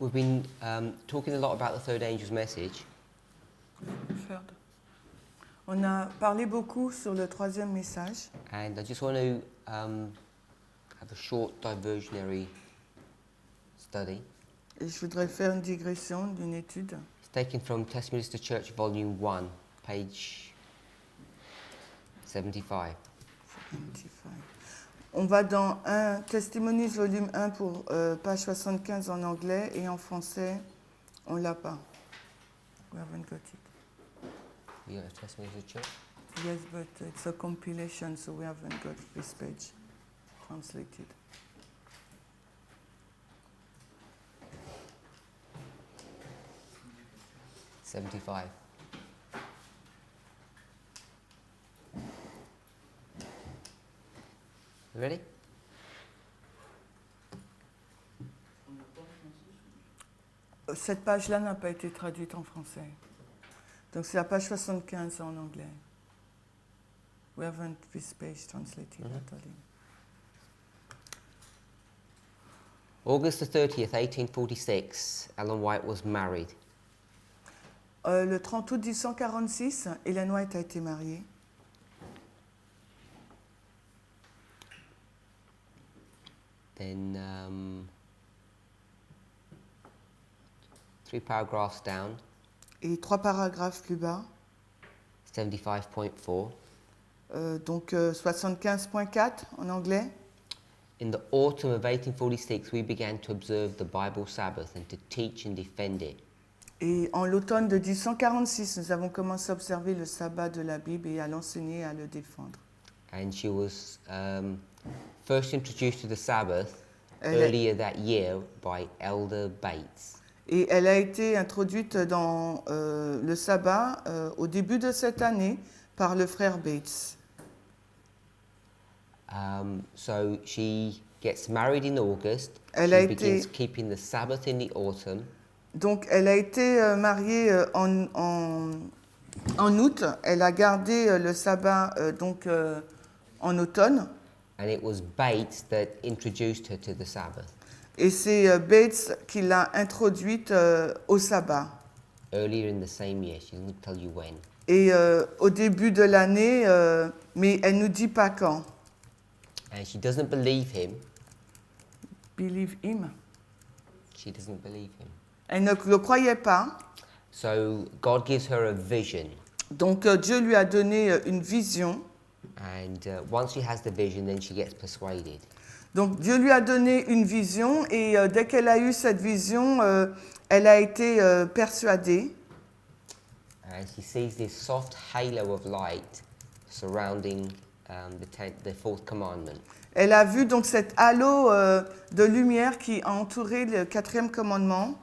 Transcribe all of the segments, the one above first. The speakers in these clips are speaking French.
We've been talking a lot about the third angel's message. Third. On a parlé beaucoup sur le troisième message. And I just want to have a short diversionary study. Et je voudrais faire une digression d'une étude. It's taken from Westminster Church Volume 1, page 75. 75. On va dans un Testimonies volume 1 pour page 75 en anglais et en français, on l'a pas. We haven't got it. You got a Testimonies of the Church? Yes, but it's a compilation, so we haven't got this page translated. $75. You ready? Cette page-là n'a pas été traduite en français. Donc c'est la page 75 en anglais. We haven't this page translated at all. August the 30th, 1846, Ellen White was married. Le 30 août 1846, Ellen White a été mariée. Then 3 paragraphs down, Et 3 paragraphes plus bas, 75.4. donc 75.4 en anglais. In the autumn of 1846, we began to observe the Bible Sabbath and to teach and defend it. Et en l'automne de 1846, nous avons commencé à observer le sabbat de la Bible et à l'enseigner et à le défendre. And she was first introduced to the Sabbath Elle est- earlier that year by Elder Bates. Et elle a été introduite dans le sabbat au début de cette année par le frère Bates. So she gets married in August. Elle a She begins été- keeping the Sabbath in the autumn. Donc elle a été mariée en août. Elle a gardé le sabbat en automne. And it was Bates that introduced her to the Sabbath Et c'est Bates qui l'a introduite au sabbat. earlier in the same year. She doesn't tell you when. Et au début de l'année, mais elle ne nous dit pas quand. And she doesn't believe him. Believe him. She doesn't believe him. Elle ne le croyait pas. So God gives her a vision. Donc Dieu lui a donné une vision. And once she has the vision, then she gets persuaded. Donc Dieu lui a donné une vision et dès qu'elle a eu cette vision, elle a été persuadée. And she sees this soft halo of light surrounding the fourth commandment. Elle a vu donc cet halo de lumière qui a entouré le 4e commandement.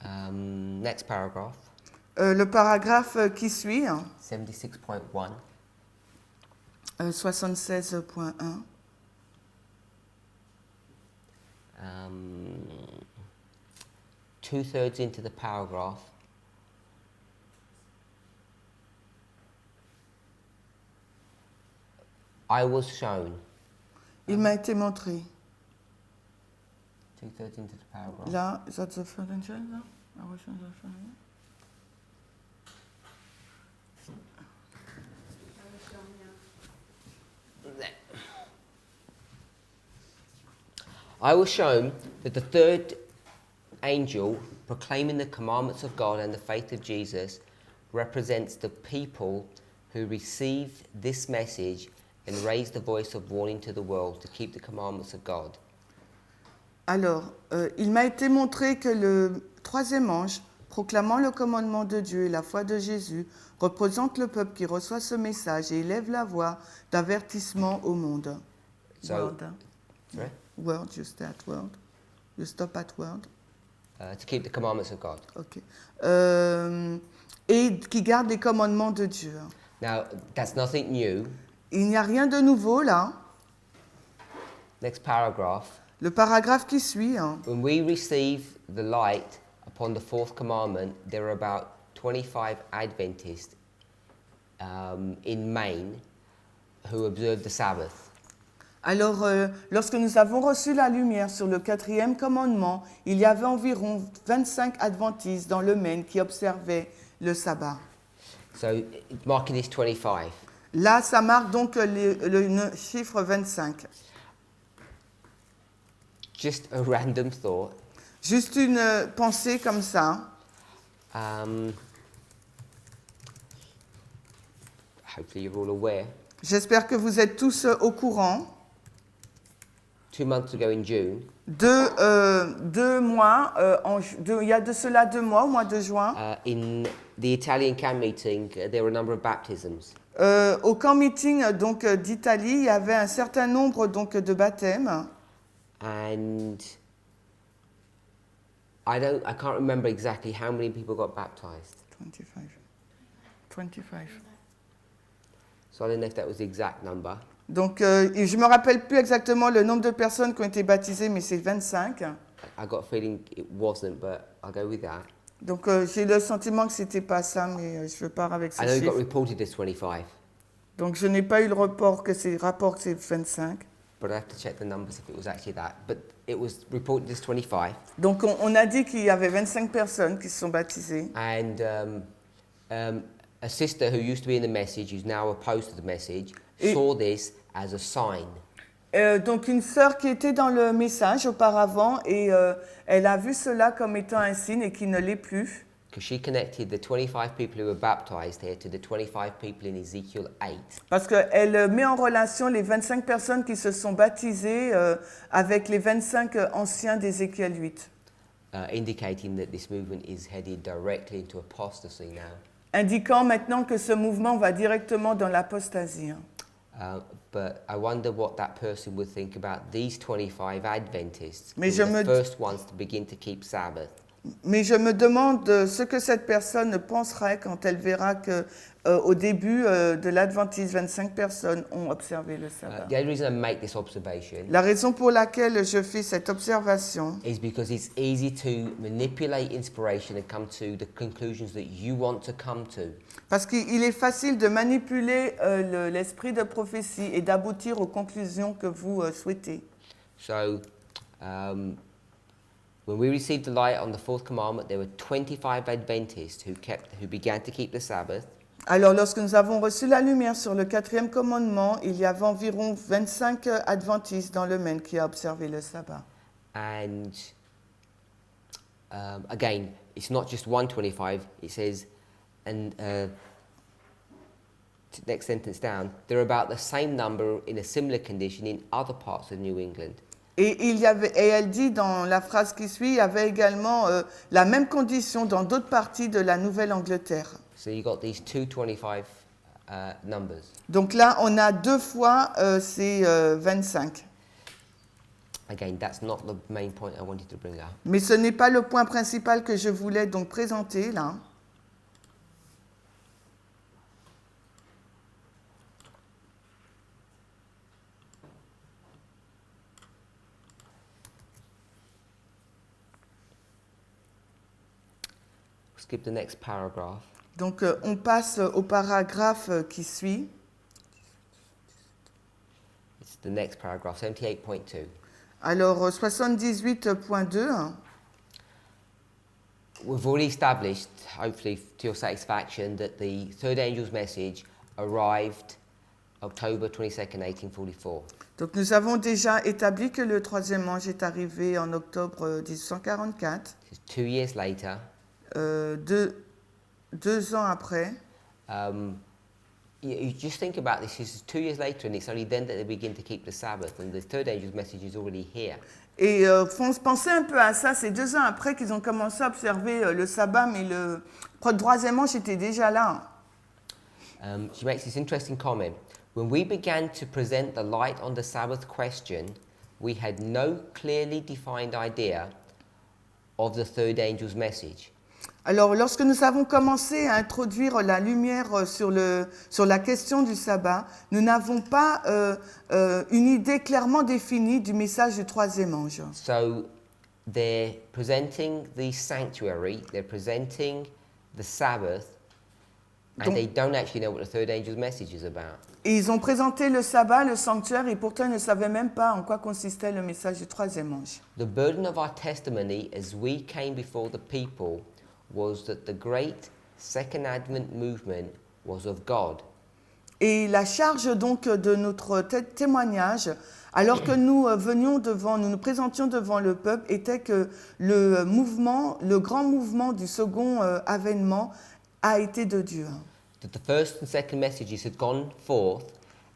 Next paragraph, Le paragraphe qui suit, 76.1. 76.1. 2/3 into the paragraph, I was shown. Il m'a été montré. 2/3 into the paragraph. Là, is that the third angel, là? I was shown the third angel. I was shown that the third angel, proclaiming the commandments of God and the faith of Jesus, represents the people who received this message and raised the voice of warning to the world to keep the commandments of God. Alors, il m'a été montré que le 3e ange, proclamant le commandement de Dieu et la foi de Jésus, représente le peuple qui reçoit ce message et élève la voix d'avertissement au monde. So, World. sorry? Word, you start word. You stop at word. To keep the commandments of God. Ok. Et qui garde les commandements de Dieu. Now, that's nothing new. Il n'y a rien de nouveau là. Next paragraph, Le paragraphe qui suit, hein. When we receive the light upon the fourth commandment, there are about 25 Adventists in Maine who observe the Sabbath. Alors, lorsque nous avons reçu la lumière sur le quatrième commandement, il y avait environ 25 adventistes dans le Maine qui observaient le sabbat. So, marking this 25. Là, ça marque donc le chiffre 25. Just a random thought. Juste une pensée comme ça. Hopefully you're all aware. J'espère que vous êtes tous au courant. 2 months ago in June, Deux mois, il y a de cela 2 mois, au mois de juin, in the Italian camp meeting, there were a number of baptisms. au camp meeting donc d'Italie, il y avait un certain nombre donc de baptêmes. And I can't remember exactly how many people got baptized. 25. So I don't know if that was the exact number. Donc, je ne me rappelle plus exactement le nombre de personnes qui ont été baptisées, mais c'est 25. I got a feeling it wasn't, but I'll go with that. Donc, j'ai le sentiment que ce n'était pas ça, mais je pars avec ce I know it got chiffre. reported as 25, Donc, je n'ai pas eu le rapport que c'est 25. but I have to check the numbers if it was actually that. But it was reported as 25. Donc, on a dit qu'il y avait 25 personnes qui se sont baptisées. And a sister who used to be in the message, who's now opposed to the message, saw this as a sign. Donc, une sœur qui était dans le message auparavant, et elle a vu cela comme étant un signe et qui ne l'est plus. Because she connected the 25 people who were baptized here to the 25 people in Ezekiel 8. Parce qu'elle met en relation les 25 personnes qui se sont baptisées avec les 25 anciens d'Ézéchiel 8. Indicating that this movement is headed directly into apostasy now. Indiquant maintenant que ce mouvement va directement dans l'apostasie. But I wonder what that person would think about these 25 Adventists, Mais who were the first ones to begin to keep Sabbath. Mais je me demande ce que cette personne penserait quand elle verra que au début de l'Adventiste, 25 personnes ont observé le sabbat. The only reason I make this observation La raison pour laquelle je fais cette observation, is because it's easy to manipulate inspiration and come to the conclusions that you want to come to. parce qu'il est facile de manipuler l'esprit de prophétie et d'aboutir aux conclusions que vous souhaitez. So, when we received the light on the fourth commandment, there were 25 Adventists who began to keep the Sabbath. Alors, lorsque nous avons reçu la lumière sur le quatrième commandement, il y avait environ 25 adventistes dans le Maine qui ont observé le sabbat. And again, it's not just 125. It says, and next sentence down, there are about the same number in a similar condition in other parts of New England. Et elle dit dans la phrase qui suit, il y avait également la même condition dans d'autres parties de la Nouvelle-Angleterre. So you got these two 25 numbers. Donc là, on a 2 fois ces 25. Again, that's not the main point I wanted to bring up. Mais ce n'est pas le point principal que je voulais donc présenter là. Skip the next paragraph. Donc on passe au paragraphe qui suit. It's the next paragraph, 78.2. Alors 78.2. We've already established, hopefully to your satisfaction, that the third angel's message arrived October 22nd, 1844. Donc nous avons déjà établi que le troisième ange est arrivé en octobre 1844. 2 years later, 2 ans après. you just think about this. This is 2 years later, and it's only then that they begin to keep the Sabbath, and the third angel's message is already here. Et pensez un peu à ça, c'est 2 ans après qu'ils ont commencé à observer le sabbat, mais le troisième ange était déjà là. She makes this interesting comment. When we began to present the light on the Sabbath question, we had no clearly defined idea of the third angel's message. Alors, lorsque nous avons commencé à introduire la lumière sur la question du sabbat, nous n'avons pas une idée clairement définie du message du troisième ange. So they're presenting the sanctuary, they're presenting the Sabbath, and Donc- they don't actually know what the third angel's message is about. Et ils ont présenté le sabbat, le sanctuaire, et pourtant ils ne savaient même pas en quoi consistait le message du troisième ange. The burden of our testimony as we came before the people was that the great Second Advent movement was of God. Et la charge donc de notre témoignage, alors que nous nous présentions devant le peuple, était que le grand mouvement du second avènement a été de Dieu. That the first and second messages had gone forth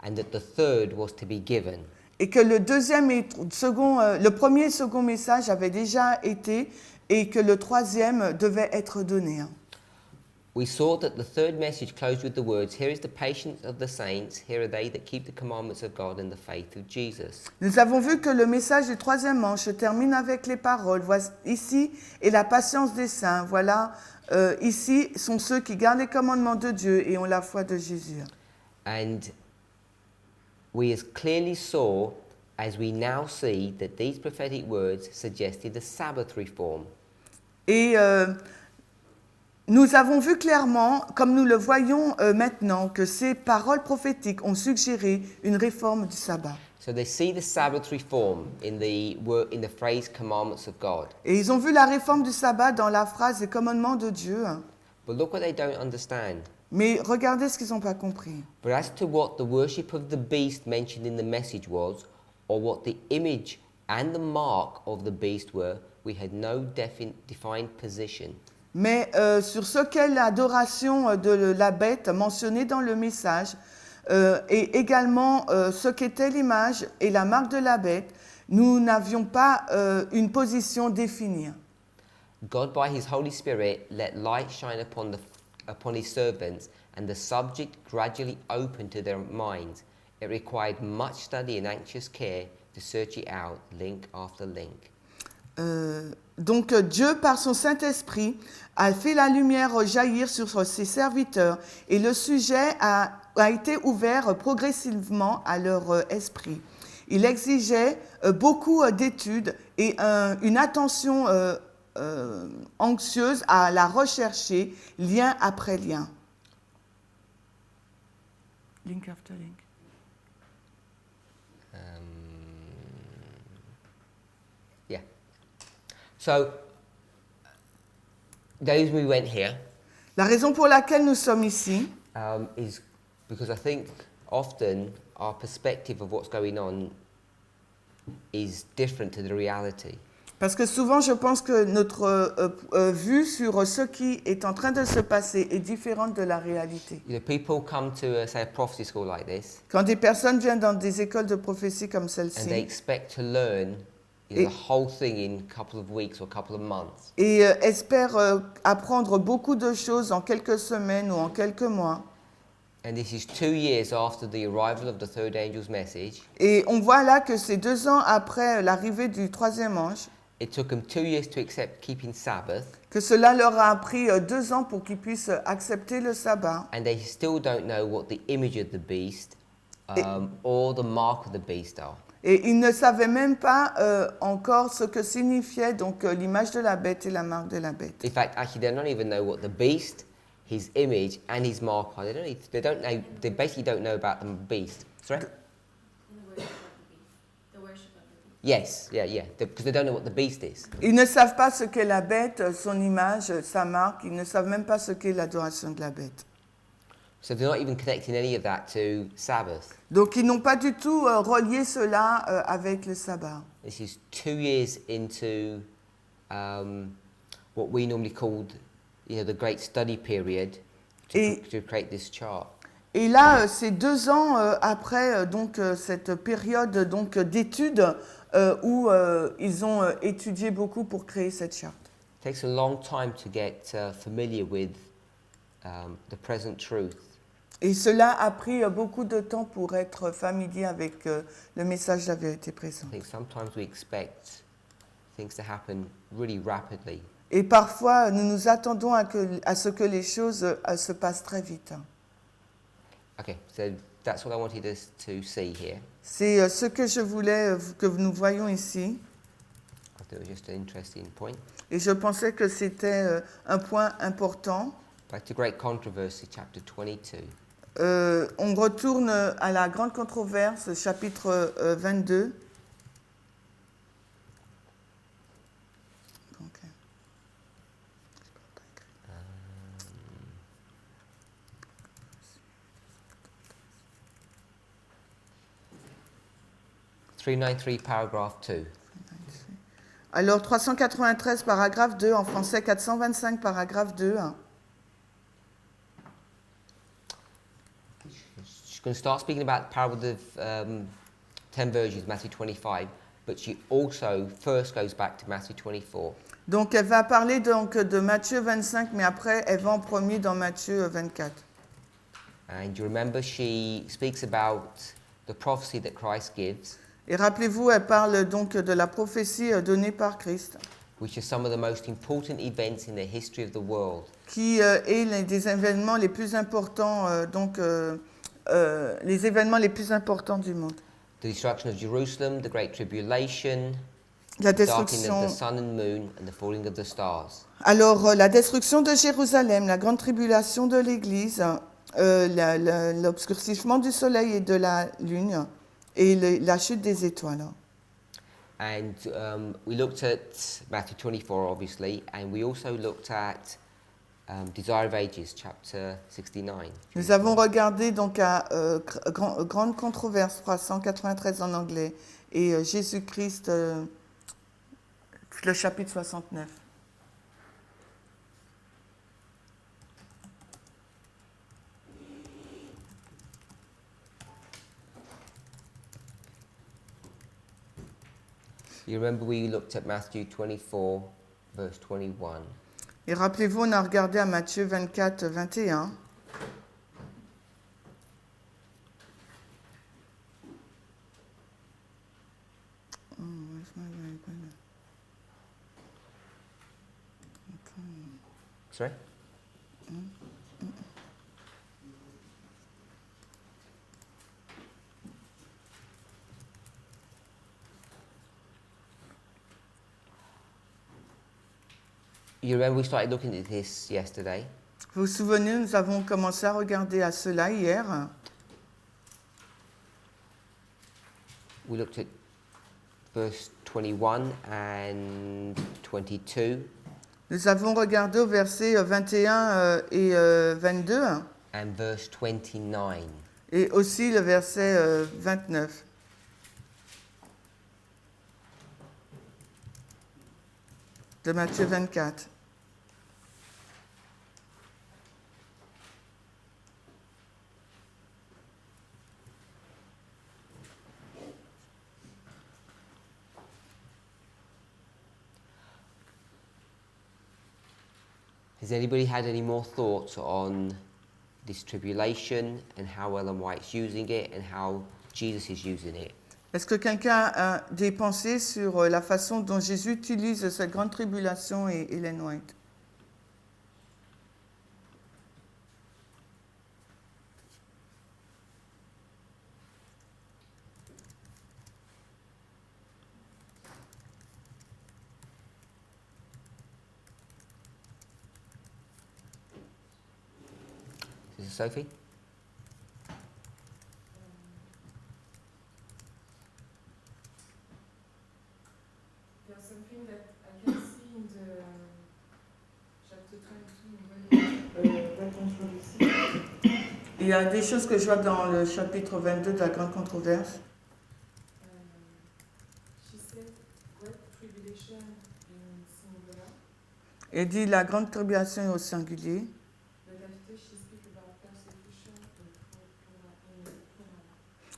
and that the third was to be given. Et que le premier et second message avaient déjà été et que le troisième devait être donné. We saw that the third message closed with the words, "Here is the patience of the saints, here are they that keep the commandments of God and the faith of Jesus." Nous avons vu que le message du troisième ange se termine avec les paroles. Voici, ici est la patience des saints. Voilà, ici sont ceux qui gardent les commandements de Dieu et ont la foi de Jésus. And we as clearly saw, as we now see, that these prophetic words suggested a Sabbath reform. Et nous avons vu clairement, comme nous le voyons maintenant, que ces paroles prophétiques ont suggéré une réforme du sabbat. So they see the Sabbath reform in the phrase commandments of God. Et ils ont vu la réforme du sabbat dans la phrase « les commandements de Dieu ». But look what they don't understand. Mais regardez ce qu'ils n'ont pas compris. But as to what the worship of the beast mentioned in the message was, or what the image and the mark of the beast were, we had no defined position. Mais sur ce qu'est l'adoration de la bête mentionnée dans le message, et également ce qu'était l'image et la marque de la bête, nous n'avions pas une position définie. God, by his Holy Spirit, let light shine upon his servants, and the subject gradually opened to their minds. It required much study and anxious care to search it out, link after link. Donc Dieu, par son Saint-Esprit, a fait la lumière jaillir sur ses serviteurs et le sujet a été ouvert progressivement à leur esprit. Il exigeait beaucoup d'études et une attention anxieuse à la rechercher, lien après lien. Link after link. Yeah. So, those we went here La raison pour laquelle nous sommes ici, is because I think often our perspective of what's going on is different to the reality. parce que souvent je pense que notre vue sur ce qui est en train de se passer est différente de la réalité. You know, people come to say a prophecy school like this, Quand des personnes viennent dans des écoles de prophétie comme and they celle-ci expect to learn the whole thing in a couple of weeks or a couple of months. et espèrent apprendre beaucoup de choses en quelques semaines ou en quelques mois. And this is 2 years after the arrival of the third angel's message. Et on voit là que c'est 2 ans après l'arrivée du troisième ange, It took them 2 years to accept keeping Sabbath, que cela leur a pris 2 ans pour qu'ils puissent accepter le sabbat. and they still don't know what the image of the beast or the mark of the beast are. Et ils ne savaient même pas encore ce que signifiait donc l'image de la bête et la marque de la bête. In fact, actually, they don't even know what the beast, his image, and his mark are. They basically don't know about the beast. Sorry? The worship of the beast. Yes, yeah, because they don't know what the beast is. Ils ne savent pas ce qu'est la bête, son image, sa marque. Ils ne savent même pas ce qu'est l'adoration de la bête. So they're not even connecting any of that to Sabbath. Donc ils n'ont pas du tout relié cela avec le sabbat. This is 2 years into what we normally called, the great study period to create this chart. Et là, c'est 2 ans après donc cette période donc d'études où ils ont étudié beaucoup pour créer cette charte. It takes a long time to get familiar with the present truth. Et cela a pris beaucoup de temps pour être familier avec le message de la vérité présente. I think sometimes we expect things to happen really rapidly. Et parfois, nous nous attendons à ce que les choses se passent très vite. Okay, so that's what I wanted us to see here. C'est ce que je voulais que nous voyions ici. I thought it was just an interesting point. Et je pensais que c'était un point important. Back to Great Controversy, chapter 22. On retourne à la grande controverse, chapitre 22. Donc, 393, paragraph 2. Alors, 393, paragraphe 2, en français 425, paragraphe 2. She's going to start speaking about the parable of 10 virgins, Matthew 25, but she also first goes back to Matthew 24. Donc, elle va parler donc de Matthieu 25, mais après, elle va en premier dans Matthieu 24. And you remember she speaks about the prophecy that Christ gives, Et rappelez-vous, elle parle donc de la prophétie donnée par Christ, which are some of the most important events in the history of the world. qui est l'un des événements les plus importants, les événements les plus importants du monde. The destruction of Jerusalem, the Great Tribulation, La the darkening destruction. of the sun and moon, and the falling of the stars. Alors, la destruction de Jérusalem, la grande tribulation de l'Église, l'obscurcissement du soleil et de la lune, et la chute des étoiles. And we looked at Matthew 24, obviously, and we also looked at Desire of Ages, chapter 69. Nous avons regardé donc à Grande Controverse 393 en anglais et Jésus-Christ, le chapitre 69. You remember we looked at Matthew 24, verse 21. Et rappelez-vous, on a regardé à Matthieu 24, 21. Sorry? You remember we started looking at this yesterday. Vous vous souvenez, nous avons commencé à regarder à cela hier. We looked at verse 21 and 22 Nous avons regardé au verset 21 et 22 and verse 29. et aussi le verset 29 de Matthieu 24. Has anybody had any more thoughts on this tribulation and how Ellen White's using it and how Jesus is using it? Est-ce que quelqu'un a des pensées sur la façon dont Jésus utilise cette grande tribulation et Ellen White? Is it Sophie? There's something that I can see in the chapter 22. Il y a des choses que je vois dans le chapitre 22 de la grande controverse. She said great tribulation in singular, Elle dit la grande tribulation au singulier. but after she speak about persecution in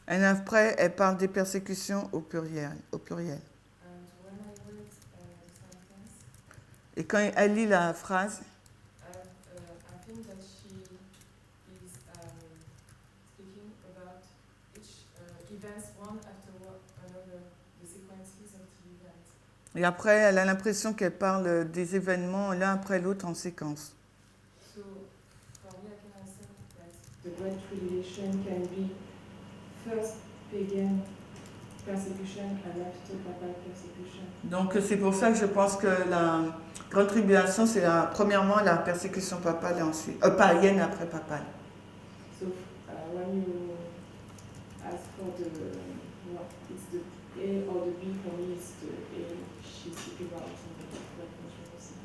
plural. Et après, elle parle des persécutions au pluriel. And when I read the sentence, Et quand elle lit la phrase, I think that she is speaking about each events one after another, the sequences of the events. Et après, elle a l'impression qu'elle parle des événements l'un après l'autre en séquence. So, for me, I can accept that the Great Tribulation can be first pagan persecution and after papal persecution. Donc c'est pour ça que je pense que la grande tribulation, c'est premièrement la persécution papale et ensuite païenne après papale. So, when you ask for the, no, it's the A or the B, for me it's the A, she's speaking about the controversy.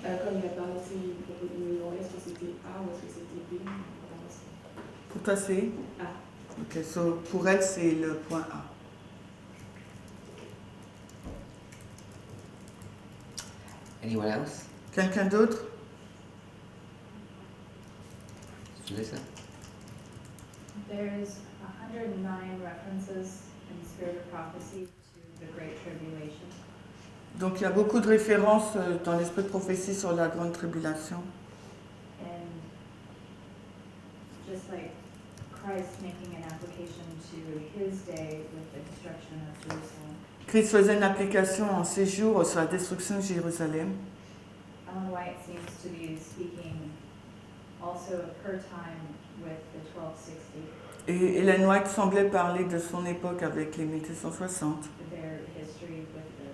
Comme il a parlé, il me demandait est-ce que c'était A ou est-ce que c'était B. Pour toi, c'est A. Ok, so, pour elle, c'est le point A. Anyone else? Quelqu'un d'autre? Lisa? There's 109 references in the Spirit of Prophecy to the Great Tribulation. Donc il y a beaucoup de références dans l'esprit de prophétie sur la grande tribulation. And just like Christ making an application to his day with the destruction of Jerusalem, Christ faisait une application en ces jours sur la destruction de Jérusalem. Ellen White seems to be speaking also of her time with the 1260, Et Ellen White semblait parler de son époque avec les 1260. their history with the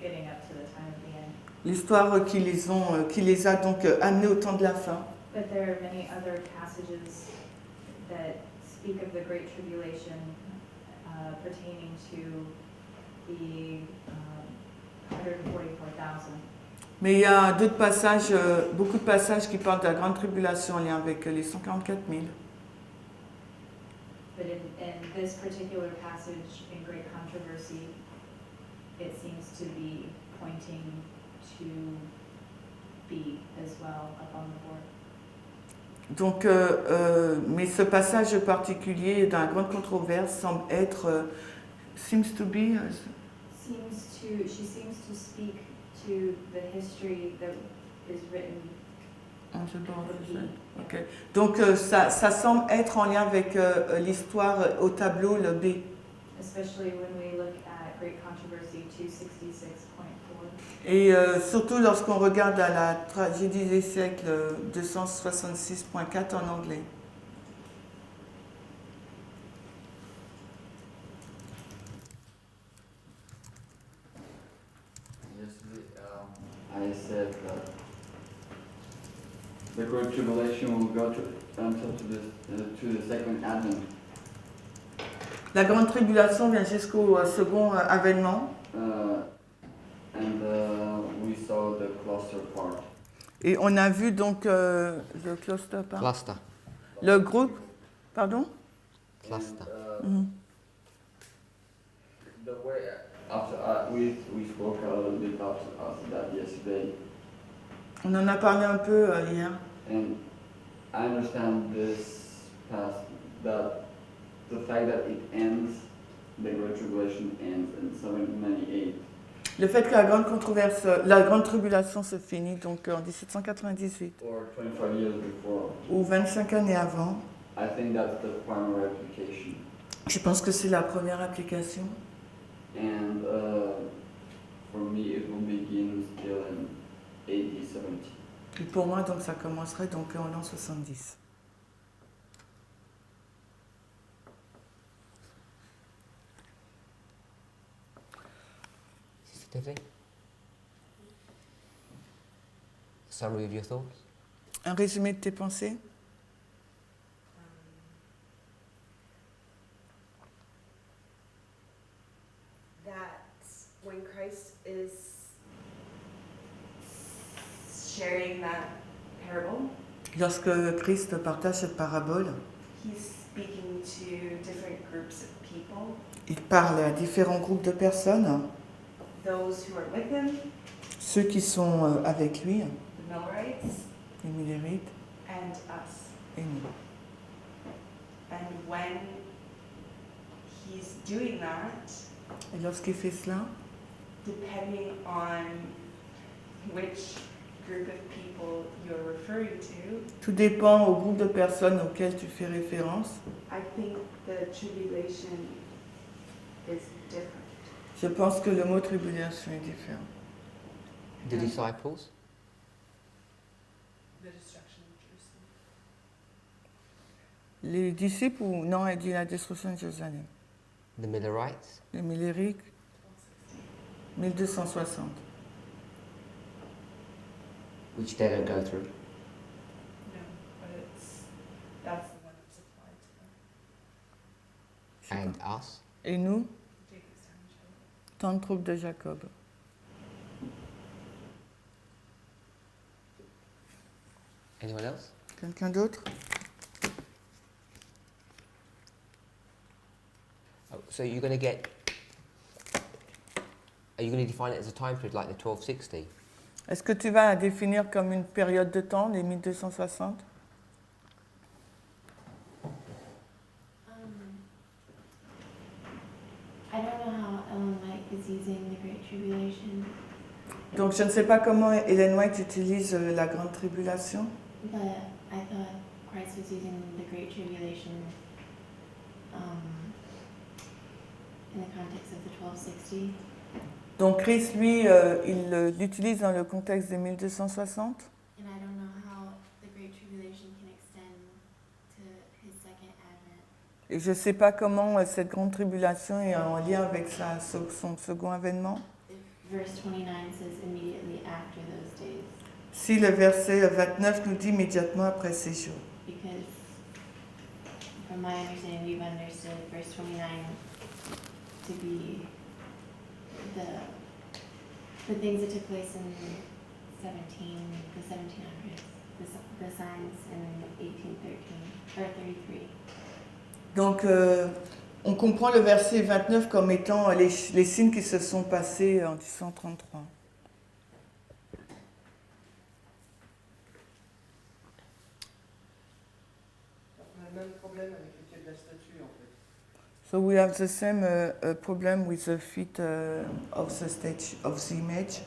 getting up to the time of the end. L'histoire qui les a donc amenés au temps de la fin. But there are many other passages that speak of the Great Tribulation pertaining to the 144,000. Mais il y a d'autres passages, beaucoup de passages qui parlent de la grande tribulation en lien avec les 144 000. But in this particular passage in Great Controversy, it seems to be pointing to B as well up on the board. Donc, mais ce passage particulier dans la grande controverse semble être, seems to be, She seems to speak to the history that is written. Okay. Donc ça semble être en lien avec l'histoire au tableau, le B. Especially when we look at Great Controversy 266.4. Et surtout lorsqu'on regarde à la tragédie des siècles 266.4 en anglais. Yesterday, I said that the Great Tribulation will go until to the second Advent. La grande tribulation vient jusqu'au second avènement. And we saw the cluster part. Et on a vu donc le cluster part. Cluster. Le groupe, pardon? Cluster. And, the way after we spoke a little bit after that yesterday. On en a parlé un peu hier. And I understand this past that the fact that it ends, the Great Tribulation ends in 798. Le fait que la grande tribulation se finit donc en 1798 Or 25 years before. ou 25 années avant. I think that's the primary application. Je pense que c'est la première application. And for me, it will begin still in AD 70. Et pour moi, donc, ça commencerait donc en l'an 70. Tiffany? Summary of your thoughts? Un résumé de tes pensées? That when Christ is sharing that parable, Lorsque Christ partage cette parabole, he's speaking to different groups of people, il parle à différents groupes de personnes, those who are with him, ceux qui sont avec lui, the Millerites, les Millerites, and us. et nous. And when he's doing that, Et lorsqu'il fait cela, depending on which group of people you're referring to, tout dépend au groupe de personnes auquel tu fais référence. I think the tribulation is different. Je pense que le mot tribulation est différent. The disciples? The destruction of Jerusalem. Les disciples ou non, elle dit la destruction de Jérusalem. The Millerites? Les Millériques, 1260. Which they don't go through. No, but that's the one that's applied to them. And us? Et nous, Jacob's town child. tant de troupes de Jacob. Anyone else? Quelqu'un d'autre? Oh, so you're going to get... Are you going to define it as a time period like the 1260? Est-ce que tu vas la définir comme une période de temps, les 1260? I don't know how Ellen White is using the Great Tribulation, Donc je ne sais pas comment Ellen White utilise la grande tribulation, but I thought Christ was using the Great Tribulation in the context of the 1260. donc Christ, lui, il l'utilise dans le contexte des 1260. And I don't know how the Great Tribulation can extend to his second advent. Et je ne sais pas comment cette grande tribulation est en lien avec son second avènement. If verse 29 says immediately after those days, Si le verset 29 nous dit immédiatement après ces jours. because from my understanding, we've understood verse 29 to be the things that took place in the 1700s, the signs in 1813 or 33. Donc on comprend le verset 29 comme étant les signes qui se sont passés en 1833. On a le même problème avec le pied de la statue en fait. So we have the same problem with the feet of the statue, of the image.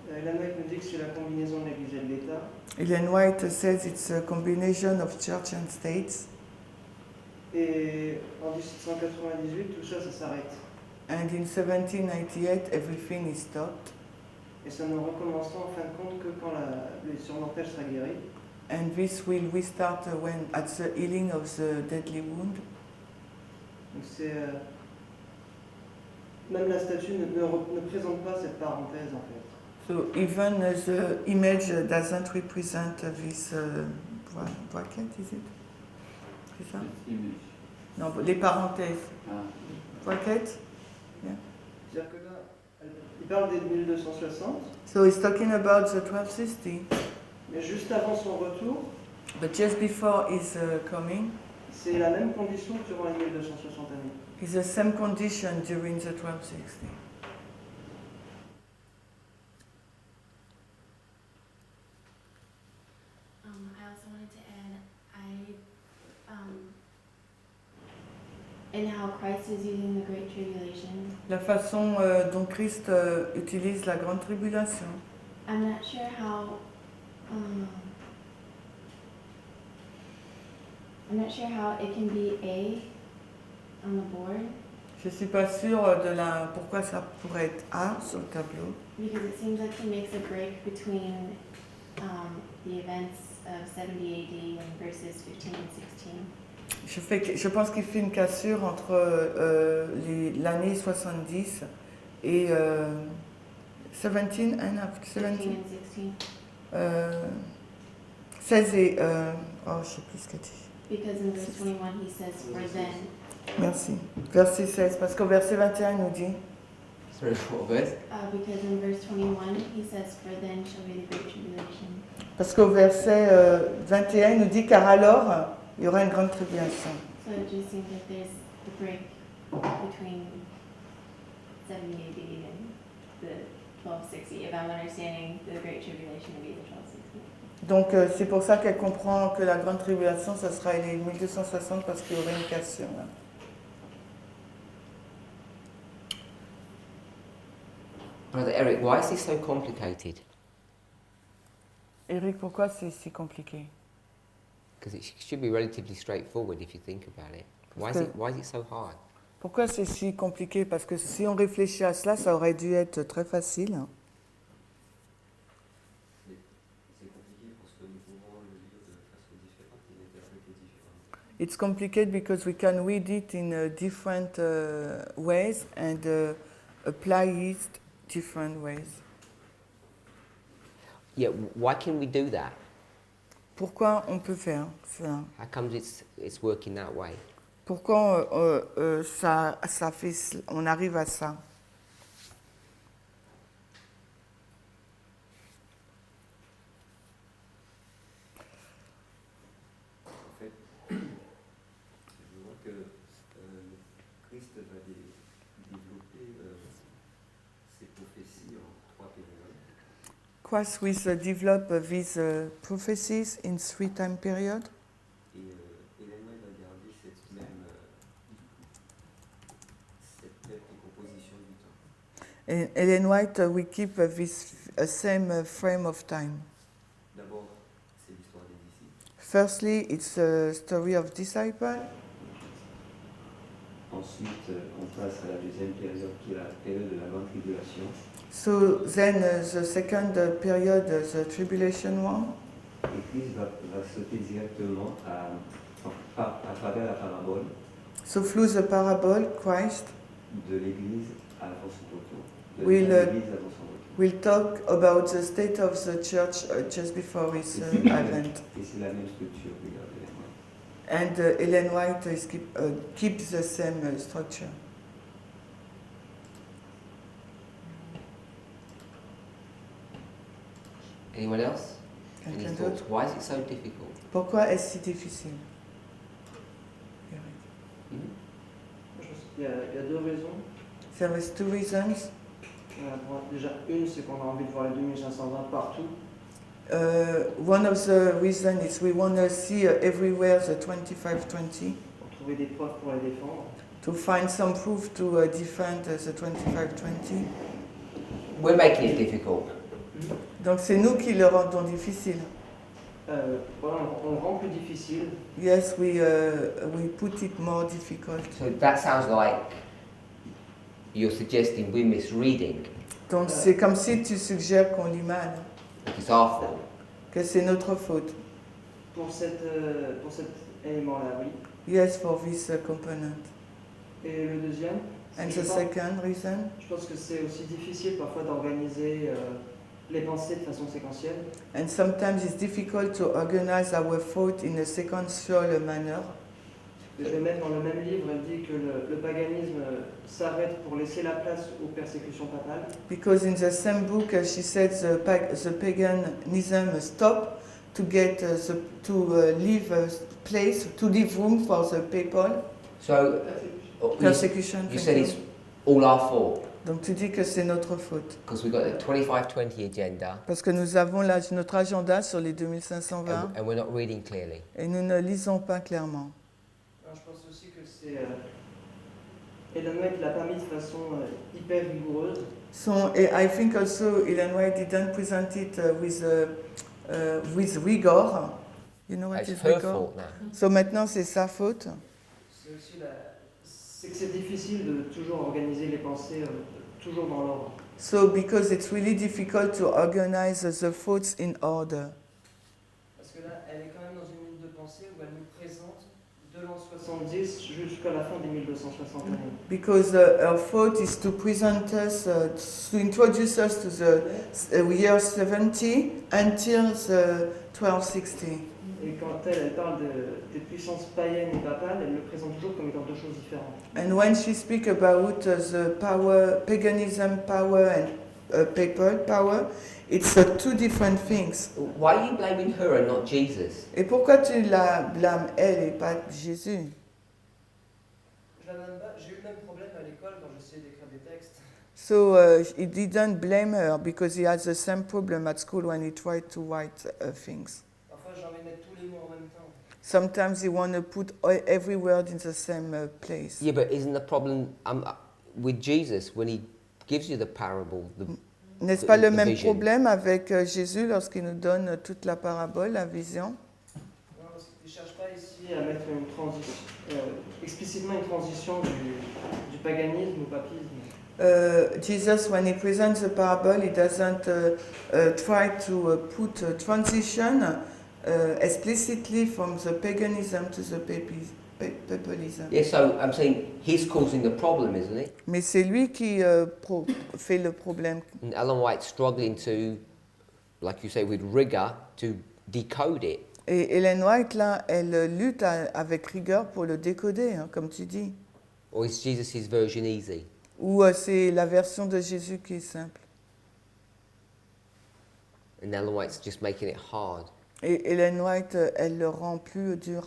Ellen White nous dit que c'est la combinaison de l'Église et de l'État. Ellen White says it's a combination of church and states. Et en 1798, tout ça, ça s'arrête. And in 1798, everything is stopped. Et ça ne recommencera en fin de compte que quand la blessure mortelle sera guérie. And this will restart when at the healing of the deadly wound. Donc c'est... même la statue ne présente pas cette parenthèse en fait. So even the image doesn't represent this bracket, is it? C'est ça? It's image. Non, les parenthèses. Ah. Bracket? C'est-à-dire que là, il parle des 1260, So he's talking about the 1260, mais juste avant son retour, but just before his coming, c'est la même condition que durant les 1260 années. it's the same condition during the 1260. I also wanted to add, in how Christ is using the Great Tribulation, La façon dont Christ utilise la grande tribulation. I'm not sure how it can be A on the board, Je suis pas sûre pourquoi ça pourrait être A sur le tableau. because it seems like he makes a break between the events of 70 AD and verses 15 and 16. Je pense qu'il fait une cassure entre l'année 70 et 17 and 15 17. and 16. 16 et... je sais plus ce qu'elle dit. Because in verse 21 he says, for then. Merci. Verset 16, parce qu'au verset 21, il nous dit... Sorry, what verse? Because in verse 21 he says, for then shall be the great tribulation. Parce qu'au verset 21, il nous dit, car alors, il y aura une grande tribulation. So it just seems like there's a break between 70 AD and the 1260, if I'm understanding the great tribulation to be the 1260. Donc c'est pour ça qu'elle comprend que la grande tribulation, ça sera les 1260 parce qu'il y aurait une cassure là. Brother Eric, why is this so complicated? Eric, pourquoi c'est si compliqué? Because it should be relatively straightforward if you think about it. Why is it so hard? Pourquoi c'est si compliqué? Parce que si on réfléchit à cela, ça aurait dû être très facile. C'est compliqué parce que nous pouvons le lire de façon différente et l'interpréter différemment. It's complicated because we can read it in different ways and apply it different ways. Yeah, why can we do that? Pourquoi on peut faire ça? How comes it's working that way? Pourquoi ça fait, on arrive à ça? En fait, je vois que Christ va développer ses prophéties en 3 périodes. Christ will develop these prophecies in 3 time period. Et Éden va garder cette même décomposition du temps. And Ellen White will keep this same frame of time. D'abord, c'est l'histoire des disciples. Firstly, it's a story of disciples. Ensuite, on passe à la deuxième période qui est la période de la grande tribulation. So then the second period, the tribulation one. Et Christ va sauter directement à travers la parabole So through the parable, Christ de l'Église avant son retour. De Will, l'Église avant son retour. will talk about the state of the church just before his advent. Et c'est la même structure, regardez. And Ellen White keeps the same structure. Anyone else? Any Quelqu'un thoughts? d'autre? Why is it so difficult? Pourquoi est-ce si difficile? Hmm? Il y a 2 raisons. There is 2 reasons. Déjà, une, c'est qu'on a envie de voir les 2520 partout. One of the reasons is we want to see everywhere the 2520, Pour trouver des preuves pour les défendre. to find some proof to defend the 2520. We're making it difficult. Donc c'est nous qui le rendons difficile. Voilà, on le rend plus difficile. Yes, we put it more difficult. So that sounds like you're suggesting we're misreading. Donc c'est comme si tu suggères qu'on lit mal, It's our fault. que c'est notre faute. Pour cet élément-là, oui. Yes, for this component. Et le deuxième, And je the pense- second reason, je pense que c'est aussi difficile parfois d'organiser les pensées de façon séquentielle. and sometimes it's difficult to organize our thought in a sequential manner. Et même dans le même livre, elle dit que le paganisme s'arrête pour laisser la place aux persécutions papales. Because in the same book, she said the paganism stop to get leave place, to leave room for the people. So Persecution. you thank said you. it's all our fault Donc tu dis que c'est notre faute. because we've got the 2520 agenda Parce que nous avons là notre agenda sur les 2520 and we're not reading clearly. et nous ne lisons pas clairement. Alors, je pense aussi que c'est... Ellen White l'a pas mis de façon hyper rigoureuse. So I think also Ellen White didn't present it with rigor. You know what It's is her rigor? fault now. So maintenant c'est sa faute. C'est aussi c'est que c'est difficile de toujours organiser les pensées toujours dans l'ordre. So because it's really difficult to organize the thoughts in order. Parce que là, elle est quand même dans une ligne de pensée où elle nous présente de l'an 70 jusqu'à la fin des 1260 années. Because her thought is to present us, to introduce us to the year 70 until the 1260. Et quand elle parle des puissances païennes et papales, elle le présente toujours comme étant 2 choses différentes. And when she speaks about the power, paganism power and papal power, it's 2 different things. Why are you blaming her and not Jesus? Et pourquoi tu la blâmes elle et pas Jésus? Je la blâme pas, j'ai eu le même problème à l'école quand j'essayais d'écrire des textes. So he didn't blame her because he has the same problem at school when he tried to write things. Parfois j'ai envie de mettre tous les mots en même temps. Sometimes you want to put every word in the same place. Yeah, but isn't the problem with Jesus when he gives you the parable? N'est-ce pas le the même vision. problème avec Jésus lorsqu'il nous donne toute la parabole, la vision? Non, parce qu'il ne cherche pas ici à mettre une transition, explicitement une transition du paganisme au papisme. Jesus, when he presents the parable, he doesn't try to put a transition explicitly from the paganism to the papalism. Yeah, so I'm saying he's causing the problem, isn't he? Mais c'est lui qui fait le problème. And Ellen White's struggling to, like you say, with rigor, to decode it. Et Ellen White, là, elle lutte avec rigueur pour le décoder, hein, comme tu dis. Or is Jesus' version easy? Ou c'est la version de Jésus qui est simple. And Ellen White's just making it hard. Et Ellen White, elle le rend plus dur.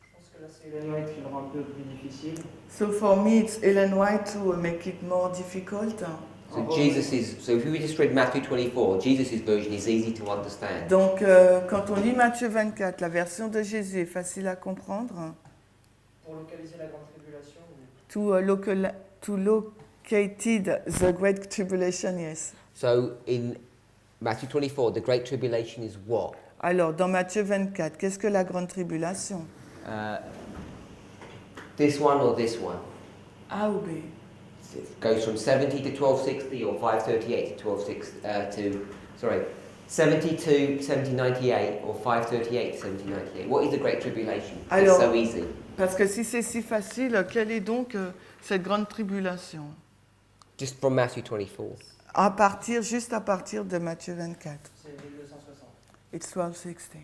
Je pense que là, c'est Ellen White qui le rend un peu plus difficile. So for me, it's Ellen White to make it more difficult. So if we just read Matthew 24, Jesus' version is easy to understand. Donc, quand on lit Matthieu 24, la version de Jésus est facile à comprendre. Pour localiser la grande tribulation. To located the Great Tribulation, yes. So in Matthew 24, the Great Tribulation is what? Alors, dans Matthieu 24, qu'est-ce que la Grande Tribulation? This one or this one? A ou B? It goes from 70 to 1260 or 538 to 72, 1798 or 538 to 1798. What is the Great Tribulation? Alors, it's so easy. Parce que si c'est si facile, quelle est donc cette Grande Tribulation? Just from Matthew 24. Juste à partir de Matthieu 24. C'est 1260. It's 1260.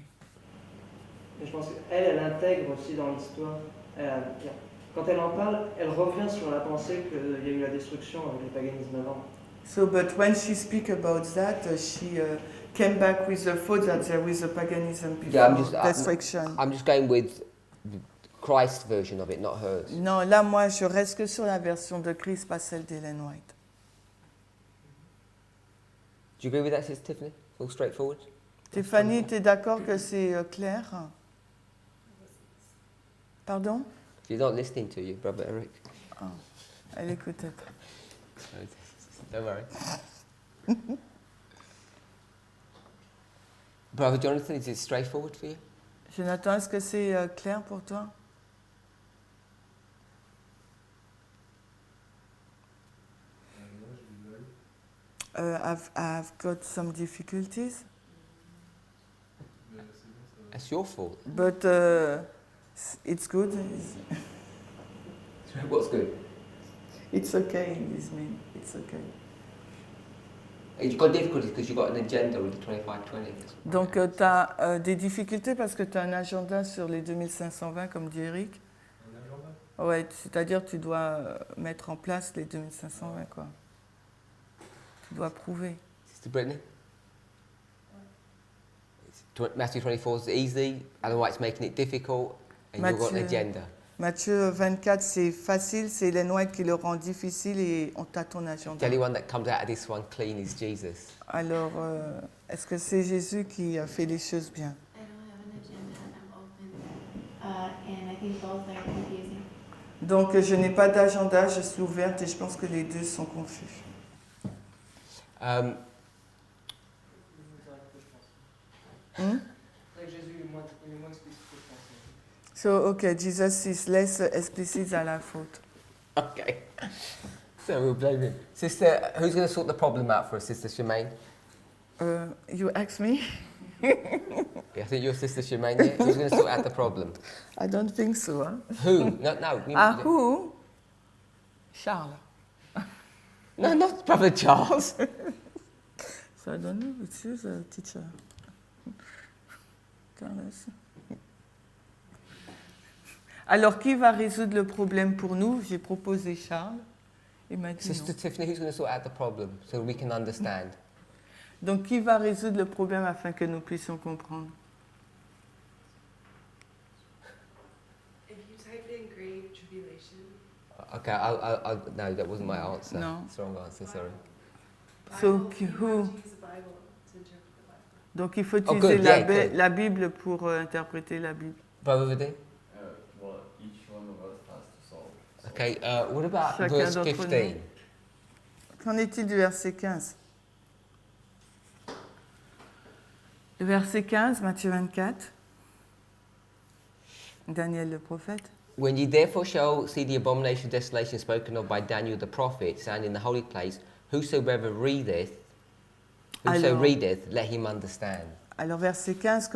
Et je pense qu'elle intègre aussi dans l'histoire. Quand elle en parle, elle revient sur la pensée qu'il y a eu la destruction avec le paganisme avant. So, but when she speaks about that, she came back with the thought that there was a paganism before destruction. I'm just going with Christ's version of it, not hers. Non, là, moi, je reste que sur la version de Christ, pas celle d'Ellen White. Do you agree with that, Sister Tiffany? All straightforward? Stéphanie, tu es d'accord que c'est clair? Pardon? She's not listening to you, Brother Eric. Oh, elle écoutait pas. Don't worry. Brother Jonathan, is it straightforward for you? Jonathan, est-ce que c'est clair pour toi? I've got some difficulties. That's your fault. But it's good. What's good? It's okay, Ismail. It's okay. You've got difficulties because you've got an agenda with the 2520. Donc, tu as des difficultés parce que tu as un agenda sur les 2520, comme dit Eric. Un agenda? Ouais, c'est-à-dire tu dois mettre en place les 2520, quoi. Tu dois prouver. Sister Brittany? Matthew 24 is easy, Ellen White's making it difficult, and you've got an agenda. Matthieu 24, c'est facile, c'est Ellen White qui le rend difficile et on t'a ton agenda. The only one that comes out of this one clean is Jesus. Alors, est-ce que c'est Jésus qui a fait les choses bien? I don't have an agenda, I'm open. And I think both are confusing. Donc, je n'ai pas d'agenda, je suis ouverte et je pense que les deux sont confus. So, okay, Jesus is less explicit than I thought. Okay. So we'll blame him. Sister, who's going to sort the problem out for us, Sister Shemaine? You ask me? I think you're Sister Shemaine, yeah? Who's going to sort out the problem? I don't think so. Huh? Who? No. Who? Charles. No, not Brother Charles. So I don't know, it's you, the teacher. Carlos. Alors, qui va résoudre le problème pour nous? J'ai proposé Charles. Et m'a dit Sister non. Tiffany, who's going to sort out the problem so we can understand? Donc, qui va résoudre le problème afin que nous puissions comprendre? If you type in Great Tribulation. Okay, no, that wasn't my answer. No. It's the wrong answer, sorry. So, Bible, you who? have to use the Bible to interpret the Bible. Donc, il faut Oh, utiliser good, yeah, good. la Bible pour interpréter la Bible. Brother Vadim? Well, each one of us has to solve. Okay, what about Chacun verse d'entre 15? Qu'en est-il du verset 15? Le verset 15, Matthieu 24. Daniel le prophète. When ye therefore shall see the abomination of desolation spoken of by Daniel the prophet, stand in the holy place, whosoever readeth, let him understand. Alors verset 15,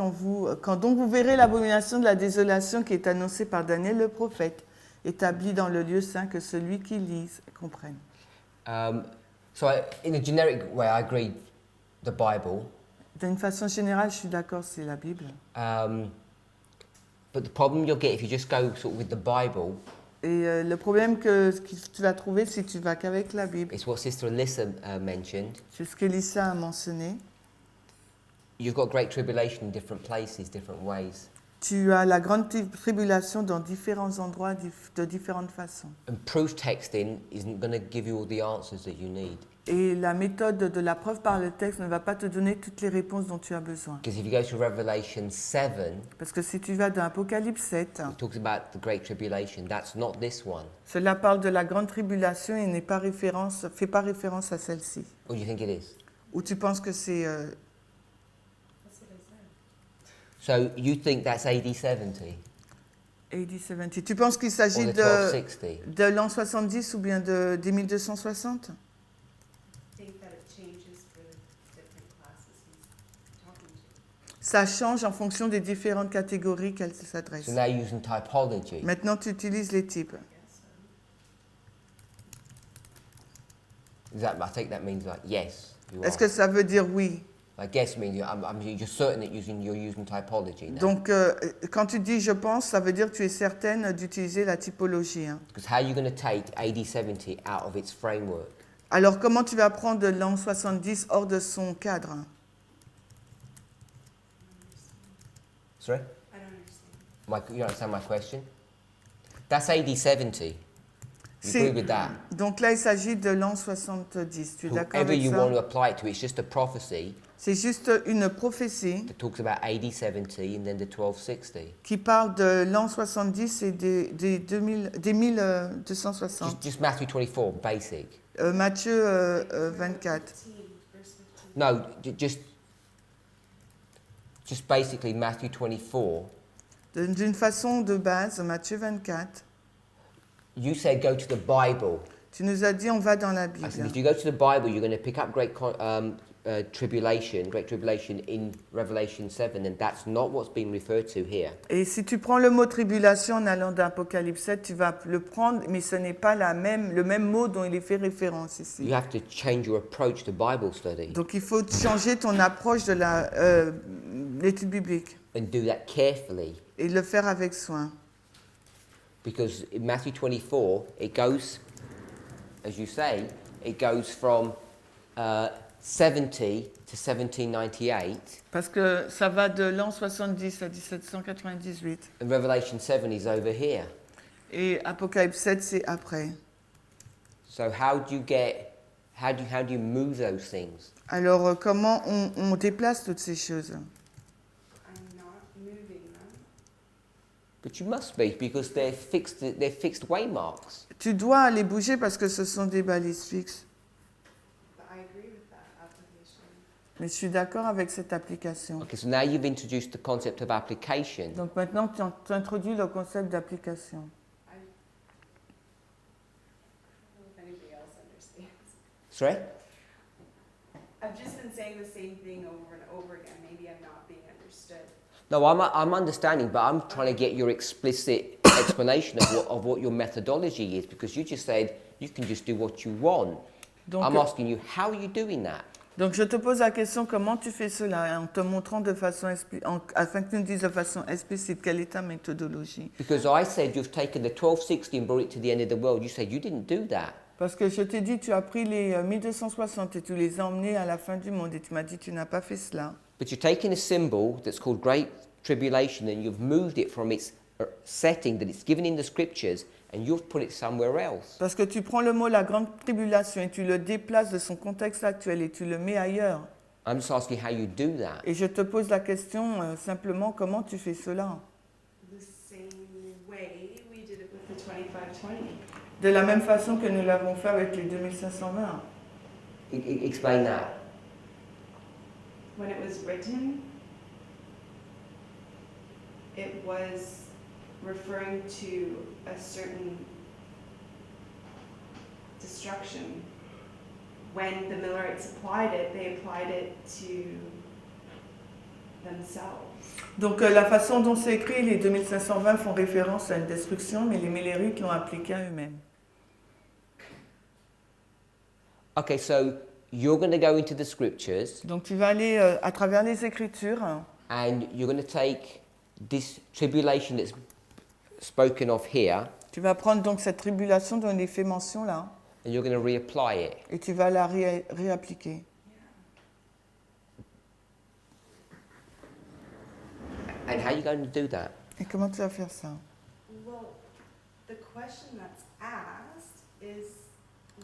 quand donc vous verrez l'abomination de la désolation qui est annoncée par Daniel le prophète, établie dans le lieu saint, que celui qui lise comprenne. So in a generic way, I agree the Bible. D'une façon générale, je suis d'accord, c'est la Bible. But the problem you'll get if you just go sort of with the Bible Et le problème que tu vas trouver si tu vas qu'avec la Bible, is what Sister Alyssa mentioned. c'est ce qu'Elissa a mentionné. You've got great tribulation in different places, different ways. Tu as la grande tribulation dans différents endroits, de différentes façons. And proof texting isn't going to give you all the answers that you need. Et la méthode de la preuve par le texte ne va pas te donner toutes les réponses dont tu as besoin. Because if you go to Revelation 7, Parce que si tu vas dans Apocalypse 7, it talks about the great tribulation. That's not this one. cela parle de la grande tribulation et fait pas référence à celle-ci. What do you think it is? Ou tu penses que c'est... That's what I said. So you think that's AD 70 AD 70. Tu penses qu'il or s'agit the 1260? de l'an 70 ou bien des 1260? I think that it changes for the different classes he's talking to. Ça change en fonction des différentes catégories qu'elles s'adressent. So now you're using typology. Maintenant, tu utilises les types. I take that means like yes, you Est-ce are. que ça veut dire oui? I guess means you're certain that you're using typology now. Donc, quand tu dis « je pense », ça veut dire que tu es certaine d'utiliser la typologie. Hein. Because how are you going to take AD 70 out of its framework? Alors, comment tu vas prendre l'an 70 hors de son cadre? Hein? Sorry? I don't understand. You understand my question? That's AD 70. You agree with that? Donc là, il s'agit de l'an 70. Tu es d'accord Whoever avec you want to ça? apply it to, it's just a prophecy C'est juste une prophétie that talks about AD 70 and then the 1260. qui parle de l'an 70 et des 1260. Just Matthew 24, basic. Matthieu 24. 15, verse 15. No, just basically Matthew 24. D'une façon de base, Matthieu 24. You said go to the Bible. Tu nous as dit on va dans la I said Bible. if you go to the Bible, you're going to pick up great tribulation in Revelation 7, and that's not what's being referred to here. Et si tu prends le mot tribulation en allant d'Apocalypse 7, tu vas le prendre, mais ce n'est pas le même mot dont il est fait référence ici. You have to change your approach to Bible study Donc il faut changer ton approche de l'étude biblique and do that carefully, et le faire avec soin. because in Matthew 24, it goes, as you say, it goes from 70 to 1798, Parce que ça va de l'an 70 à 1798. and Revelation 7 is over here. Et Apocalypse 7, c'est après. So how do you move those things? Alors comment on déplace toutes ces choses? I'm not moving them. But you must be, because they're fixed waymarks. Tu dois les bouger parce que ce sont des balises fixes. But I agree with that application. Mais je suis d'accord avec cette application. Okay, so now you've introduced the concept of application. Donc maintenant, tu introduis le concept d'application. I don't know if anybody else understands. Sorry? I've just been saying the same thing over and over again. Maybe I'm not being understood. No, I'm understanding, but I'm trying to get your explicit explanation of what your methodology is, because you just said you can just do what you want. Donc, I'm asking you, how are you doing that? donc je te pose la question, comment tu fais cela, en te montrant de façon afin que tu nous dises de façon explicite quelle est ta méthodologie. Because I said you've taken the 1260 and brought it to the end of the world. You said you didn't do that. Parce que je t'ai dit, tu as pris les 1260 et tu les as emmenés à la fin du monde et tu m'as dit, tu n'as pas fait cela. But you're taking a symbol that's called Great Tribulation and you've moved it from its setting that it's given in the scriptures and you've put it somewhere else. Parce que tu prends le mot la grande tribulation et tu le déplaces de son contexte actuel et tu le mets ailleurs. I'm just asking how you do that. Et je te pose la question simplement, comment tu fais cela? The same way we did it with the 2520. De la même façon que nous l'avons fait avec les 2520. Explain that. When it was written, it was referring to a certain destruction. When the Millerites applied it, they applied it to themselves. Donc la façon dont c'est écrit, les 2520 font référence à une destruction, mais les Millerites l'ont appliqué à eux-mêmes. Okay, so you're going to go into the scriptures Donc tu vas aller à travers les Écritures and you're going to take this tribulation that's spoken of here tu vas prendre donc cette tribulation dont il est fait mention là and you're going to reapply it. et tu vas la réappliquer. And how are you going to do that? Et comment tu vas faire ça? Well, the question that's asked is,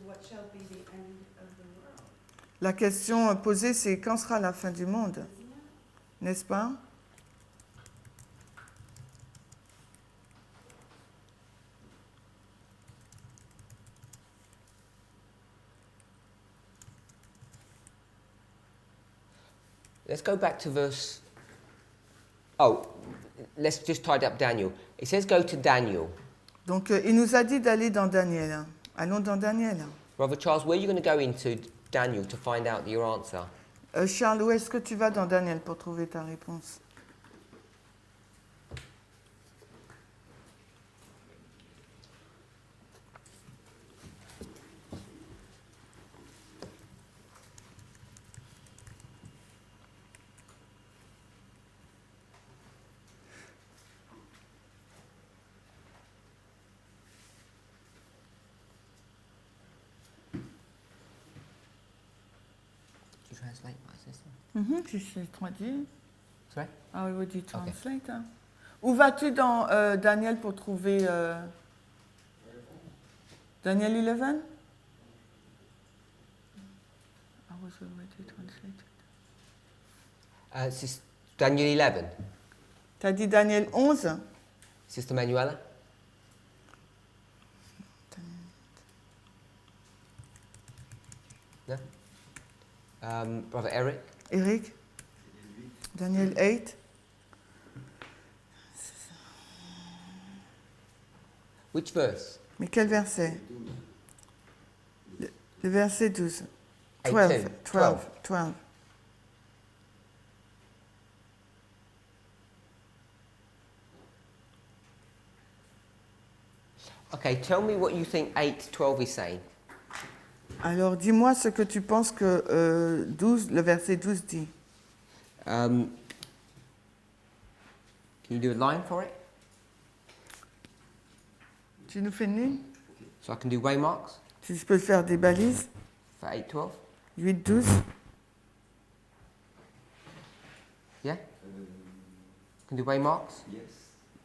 what shall be the end of the world? La question posée, c'est quand sera la fin du monde? N'est-ce pas? Let's go back to verse. Oh, let's just tidy up Daniel. It says go to Daniel. Donc il nous a dit d'aller dans Daniel. Allons dans Daniel. Brother Charles, where are you going to go into Daniel to find out your answer? Charles, où est-ce que tu vas dans Daniel pour trouver ta réponse? You translate my sister. Tu sais traduire. Sorry? Ah oui, would you translate? Hein? Où vas-tu dans Daniel pour trouver Daniel 11? I was already translated. Daniel 11. T'as dit Daniel 11? Sister Manuela? No? Brother Eric? Eric? Daniel 8? Which verse? Mais quel verset? Le verset 12. 18. 12. Okay, tell me what you think 8:12 is saying. Alors, dis-moi ce que tu penses que le verset 12 dit. Can you do a line for it? Tu nous fais une ligne? So I can do waymarks Tu peux faire des balises? for 8:12? 8, 12. Yeah? Can do waymarks? Yes,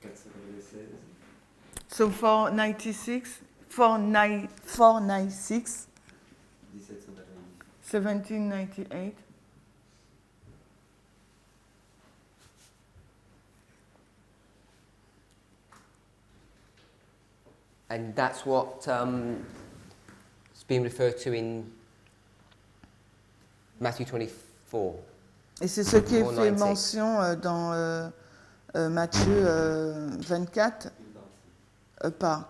496. So 496, 496, 1798. And that's what is being referred to in Matthew 24. Et c'est ce qui est Or fait 90. mention dans Matthieu 24, part.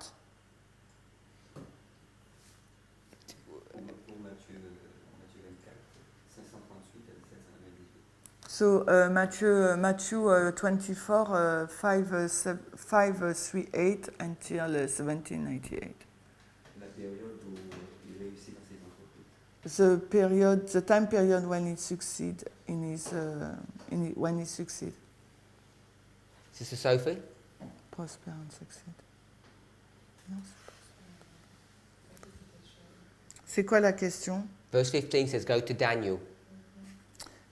Pour Matthieu 24, 538 à 1798. So Matthew 24, 538 until 1798. La période où il réussit dans ses entreprises. The time period when he succeed when he succeed. Sister Sophie? Prosper and succeed. Non, c'est quoi la question? Verse 15 says, go to Daniel.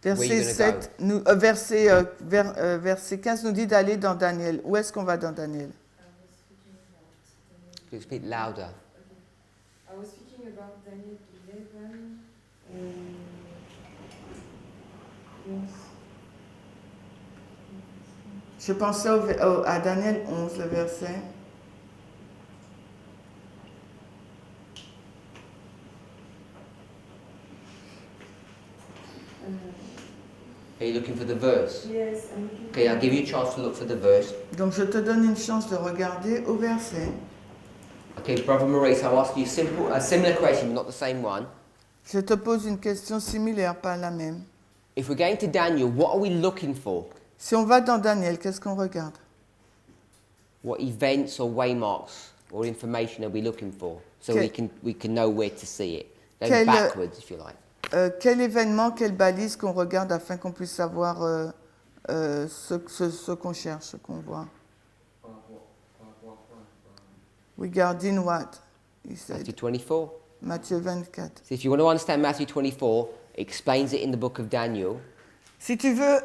Verset, Where you 7, verset 15 nous dit d'aller dans Daniel. Où est-ce qu'on va dans Daniel? Could you speak louder? I was speaking about Daniel 11. Yes. Je pensais à Daniel 11, le verset. Are you looking for the verse? Yes, I'm looking Okay, I'll give you a chance to look for the verse. Donc je te donne une chance de regarder au verset. Okay, Brother Maurice, I'll ask you a similar question, but not the same one. Je te pose une question similaire, pas la même. If we're going to Daniel, what are we looking for? Si on va dans Daniel, qu'est-ce qu'on regarde? What events or waymarks or information are we looking for? So Okay. we can know where to see it. Go Quel- backwards, if you like. Quel événement, quelle balise qu'on regarde afin qu'on puisse savoir ce qu'on cherche, ce qu'on voit? Par rapport à quoi? Regarding what? He said. Matthew 24. Matthieu 24. So if you want to understand Matthew 24, it explains it in the book of Daniel. Si tu veux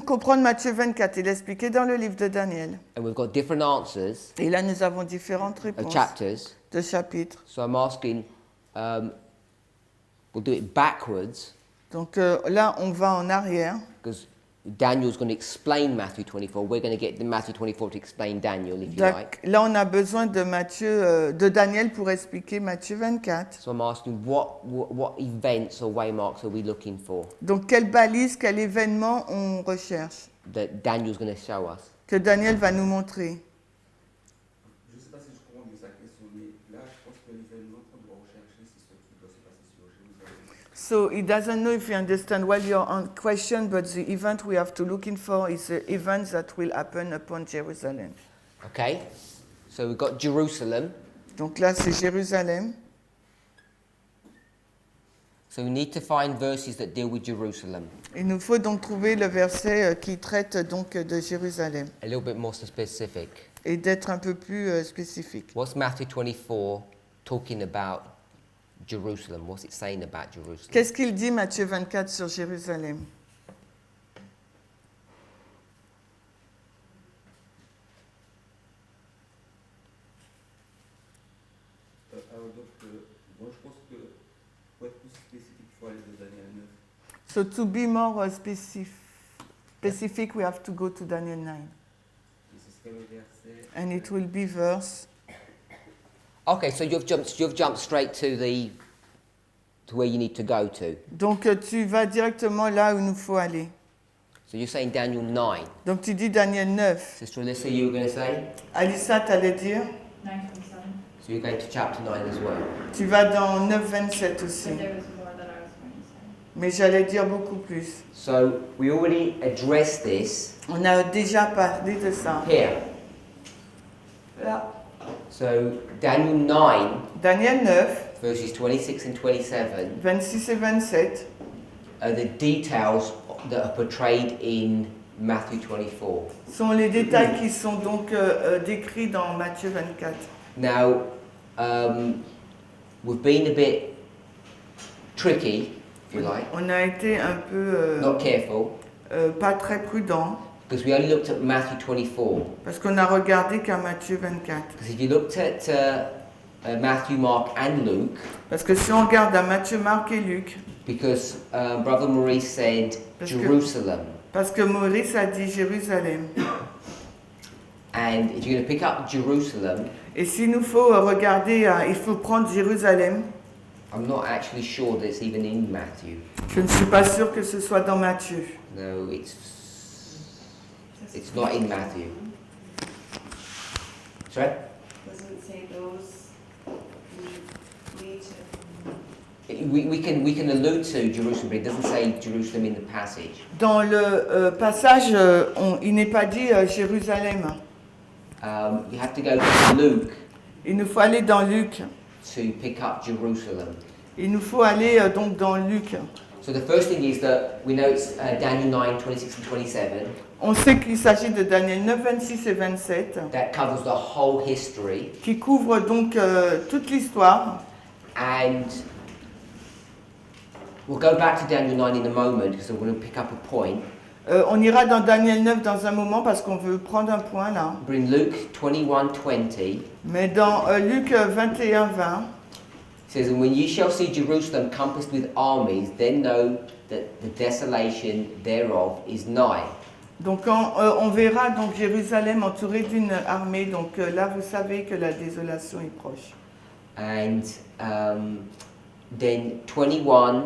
comprendre Matthieu 24, il est expliqué dans le livre de Daniel. And we've got different answers Et là, nous avons différentes of réponses chapters. de chapitres. So I'm asking, we'll do it backwards, Donc là, on va en arrière. because Daniel's going to explain Matthew 24. We're going to get the Matthew 24 to explain Daniel, if you like. Là, on a besoin de Daniel pour expliquer Matthieu 24. So I'm asking, what events or waymarks are we looking for Donc, quelle balise, quel événement on recherche, that Daniel's going to show us? que Daniel va nous montrer. Je ne sais pas si je comprends bien sa question, mais là, je pense que l'événement qu'on doit rechercher, c'est ce qui doit se passer sur Jérusalem. So he doesn't know if you understand well your question, but the event we have to looking for is the event that will happen upon Jerusalem. Okay? So we've got Jerusalem. Donc là, c'est Jérusalem. So we need to find verses that deal with Jerusalem. Il nous faut donc trouver le verset qui traite donc de Jérusalem A little bit more specific. et d'être un peu plus spécifique. What's Matthew 24 talking about Jerusalem? What's it saying about Jerusalem? Qu'est-ce qu'il dit Matthieu 24 sur Jérusalem? Alors donc, moi je pense que pour être plus spécifique, il faut aller dans Daniel 9. So to be more specific, we have to go to Daniel 9. Et ce serait le verset. And it will be verse. Okay, so you've jumped straight to where you need to go to. Donc tu vas directement là où il nous faut aller. So you're saying Daniel 9. Donc tu dis Daniel 9. Sister Alyssa, you were going to say? Alissa, tu allais dire? 9:27. So you're going to chapter 9 as well. Tu vas dans 9, 27 aussi. But there was more that I was going to say. Mais j'allais dire beaucoup plus. So we already addressed this On a déjà parlé de ça. here. Là. So Daniel 9, Daniel 9, verses 26 and 27, 26 et 27 are the details that are portrayed in Matthew 24. sont les détails qui sont donc décrits dans Matthieu 24. Now, we've been a bit tricky, if you like, On a été un peu not careful, pas très prudent because we only looked at Matthew 24. parce qu'on a regardé qu'à Matthieu 24. Because if you looked at Matthew, Mark, and Luke, Parce que si on regarde à Matthieu, Marc et Luc, because Brother Maurice said Parce que- Jerusalem, parce que Maurice a dit Jérusalem. and if you're going to pick up Jerusalem, Et s'il nous faut regarder, il faut prendre Jérusalem. I'm not actually sure that it's even in Matthew. Je ne suis pas sûre que ce soit dans Matthieu. No, it's not in Matthew. Sorry? Doesn't it say those who lead to We can allude to Jerusalem, but it doesn't say Jerusalem in the passage. Dans le passage, il n'est pas dit Jérusalem. You have to go to Luke Il nous faut aller dans Luc. to pick up Jerusalem. Il nous faut aller donc dans Luc. So the first thing is that we know it's Daniel 9, 26 and 27. On sait qu'il s'agit de Daniel 9, 26 et 27, That covers the whole history. qui couvre donc toute l'histoire. And we'll go back to Daniel 9 in a moment because I'm going to pick up a point. On ira dans Daniel 9 dans un moment parce qu'on veut prendre un point là. But in Luke 21:20, Mais dans Luc 21, 20, it says, "And when ye shall see Jerusalem compassed with armies, then know that the desolation thereof is nigh." donc on verra donc Jérusalem entourée d'une armée. Donc là, vous savez que la désolation est proche. And then 21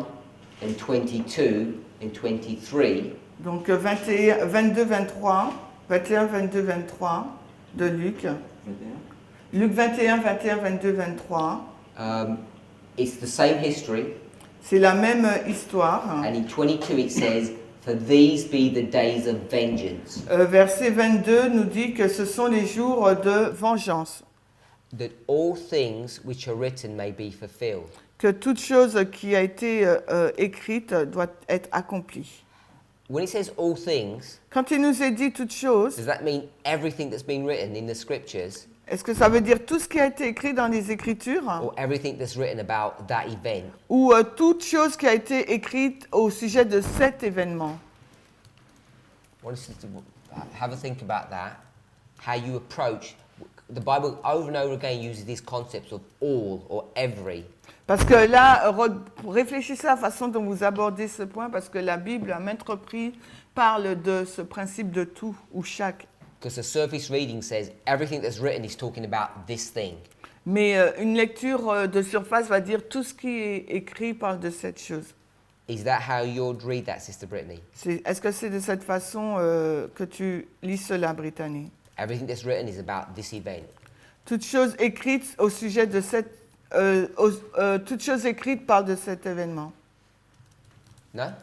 and 22 and 23 Donc 21, 22, 23, 21, 22, 23 de Luc. 21. Luc 21, 21, 22, 23. It's the same history, C'est la même histoire. and in 22 it says, "For these be the days of vengeance, Verset 22 nous dit que ce sont les jours de vengeance, that all things which are written may be fulfilled." que toute chose qui a été écrite doit être accomplie. When it says all things, Quand il nous est dit toute chose, does that mean everything that's been written in the scriptures, est-ce que ça veut dire tout ce qui a été écrit dans les Écritures or everything that's written about that event? ou toute chose qui a été écrite au sujet de cet événement? I want us to have a think about that. How you approach the Bible over and over again uses these concepts of all or every. Parce que là, réfléchissez à la façon dont vous abordez ce point, parce que la Bible, à maintes reprises, parle de ce principe de tout, ou chaque. Because the surface reading says everything that's written is talking about this thing. Mais une lecture de surface va dire tout ce qui est écrit parle de cette chose. Is that how you'd read that, Sister Brittany? Est-ce que c'est de cette façon que tu lis cela, Brittany? Everything that's written is about this event. Toute chose écrite au sujet de cette... toute chose écrite parle de cet événement. No? Everything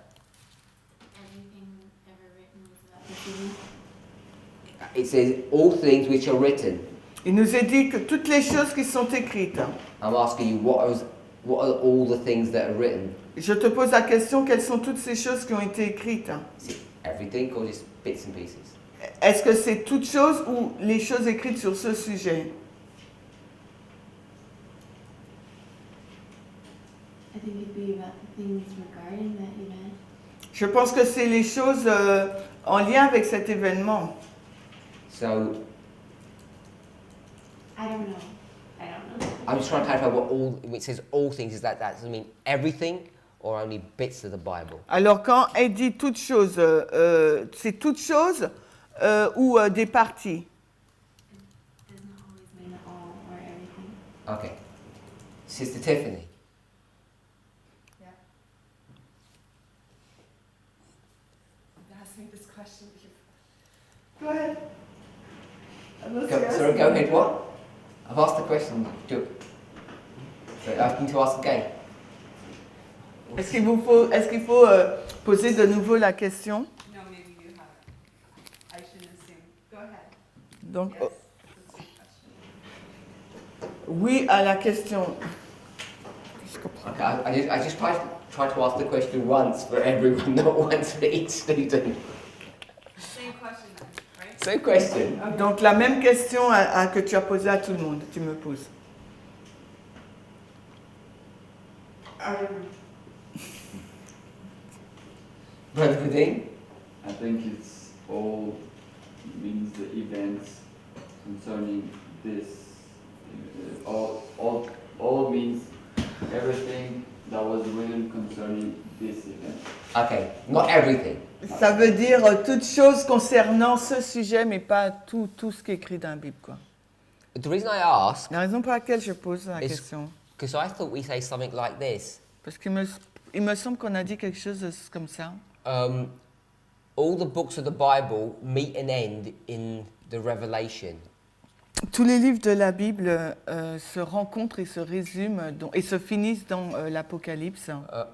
ever written was about this event. It says all things which are written. Il nous est dit que toutes les choses qui sont écrites. I'm asking you, what are all the things that are written? Je te pose la question, quelles sont toutes ces choses qui ont été écrites? Is it everything or just bits and pieces? Est-ce que c'est toutes choses ou les choses écrites sur ce sujet? I think it'd be about the things regarding that event. Je pense que c'est les choses en lien avec cet événement. So I don't know. I don't know. I'm just trying to clarify what all, when it says all things, is that does it mean everything or only bits of the Bible? Alors quand elle dit toutes choses, c'est toutes choses ou des parties? It doesn't always mean all or everything. Okay. Sister Tiffany. Asked me this question before. Go ahead. Sorry, go ahead, what? I've asked the question. So I need to ask again. Est-ce qu'il faut poser de nouveau la question? No, maybe you haven't. I shouldn't assume. Go ahead. Donc, Yes, that's the question. oui à la question. Okay, I just try to ask the question once for everyone, not once for each student. Same question then, right? Same question. Donc la même question que tu as posée à tout le monde, tu me poses. Brother Pudding? I think it's all means the events concerning this. All means everything that was written concerning this event. Okay, not everything. Ça veut dire toute chose concernant ce sujet, mais pas tout ce qui est écrit dans la Bible, quoi. The reason I ask, La raison pour laquelle je pose la Est-ce- question, because I thought we say something like this. parce qu'il me semble qu'on a dit quelque chose comme ça. All the books of the Bible meet and end in the Revelation. Tous les livres de la Bible se rencontrent et se résument et se finissent dans l'Apocalypse.